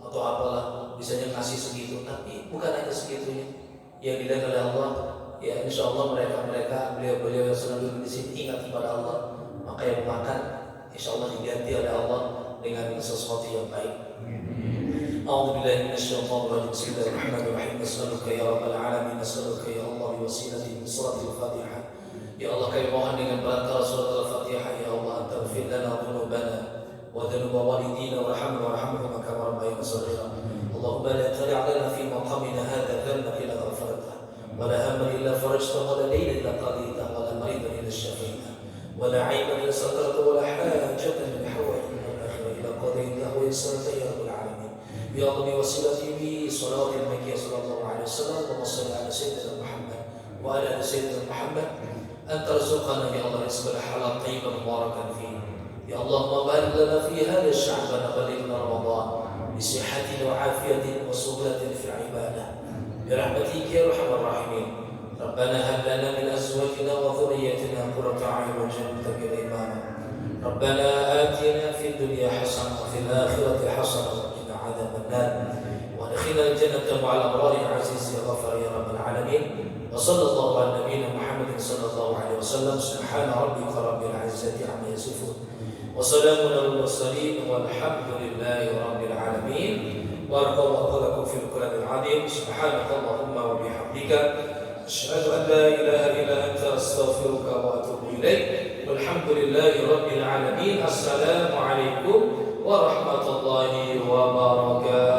B: atau apalah, bisanya ngasih segitu, tapi bukan hanya segitunya. Yang dilihat oleh Allah, insyaallah mereka beliau yang sedang duduk di sini ingat kepada Allah, maka yang makan insyaallah diganti oleh Allah dengan sesuatu yang baik. أعوذ بالله من الشيطان الرجيم بسم الله الرحمن الرحيم نسألك يا رب العالمين نسألك يا الله بوسيلة من سورة الفاتحة يا الله kami mohon dengan perantara surat Al-Fatihah ya Allah taghfir lana dhunubana wa dhunub walidina warhamhum kama rabbayana shaghira Allahumma la tad'a lana fi maqamina hadha dhanban illa ghafartahu wa la hamman illa farajtahu wa la laylan illa qadaytahu wa la maridan illa shafaytahu wa la 'ayban illa satartahu wa la hajatan min hawaijina al-akhirah illa qadaytahu wa yassartahu ya rabbal alamin يا الله بوسيلتي بصلاة النبي صلى الله عليه وسلم وصل على سيدنا محمد وعلى آل سيدنا محمد أن ترزقنا يا الله رزق الحلال طيبا مباركا فيه يا اللهم بارك لنا في هذا الشعب بلغنا رمضان بصحة وعافية وسهولة في العبادة برحمتك يا أرحم الراحمين ربنا هب لنا من أزواجنا وذريتنا قرة أعين واجعلنا للمتقين إماما ربنا آتنا في الدنيا حسنة وفي الآخرة حسنة عذاب النار وادخلنا الجنة مع الأبرار العزيز يا غفار يا رب العالمين وصلى الله على نبينا محمد صلى الله عليه وسلم سبحان ربك رب العزة عما يصفون وسلام على المرسلين والحمد لله رب العالمين بارك الله لكم في القرآن العظيم سبحانك اللهم وبحمدك أشهد أن لا إله إلا أنت أستغفرك وأتوب إليك والحمد لله رب العالمين السلام عليكم ورحمة الله وبركاته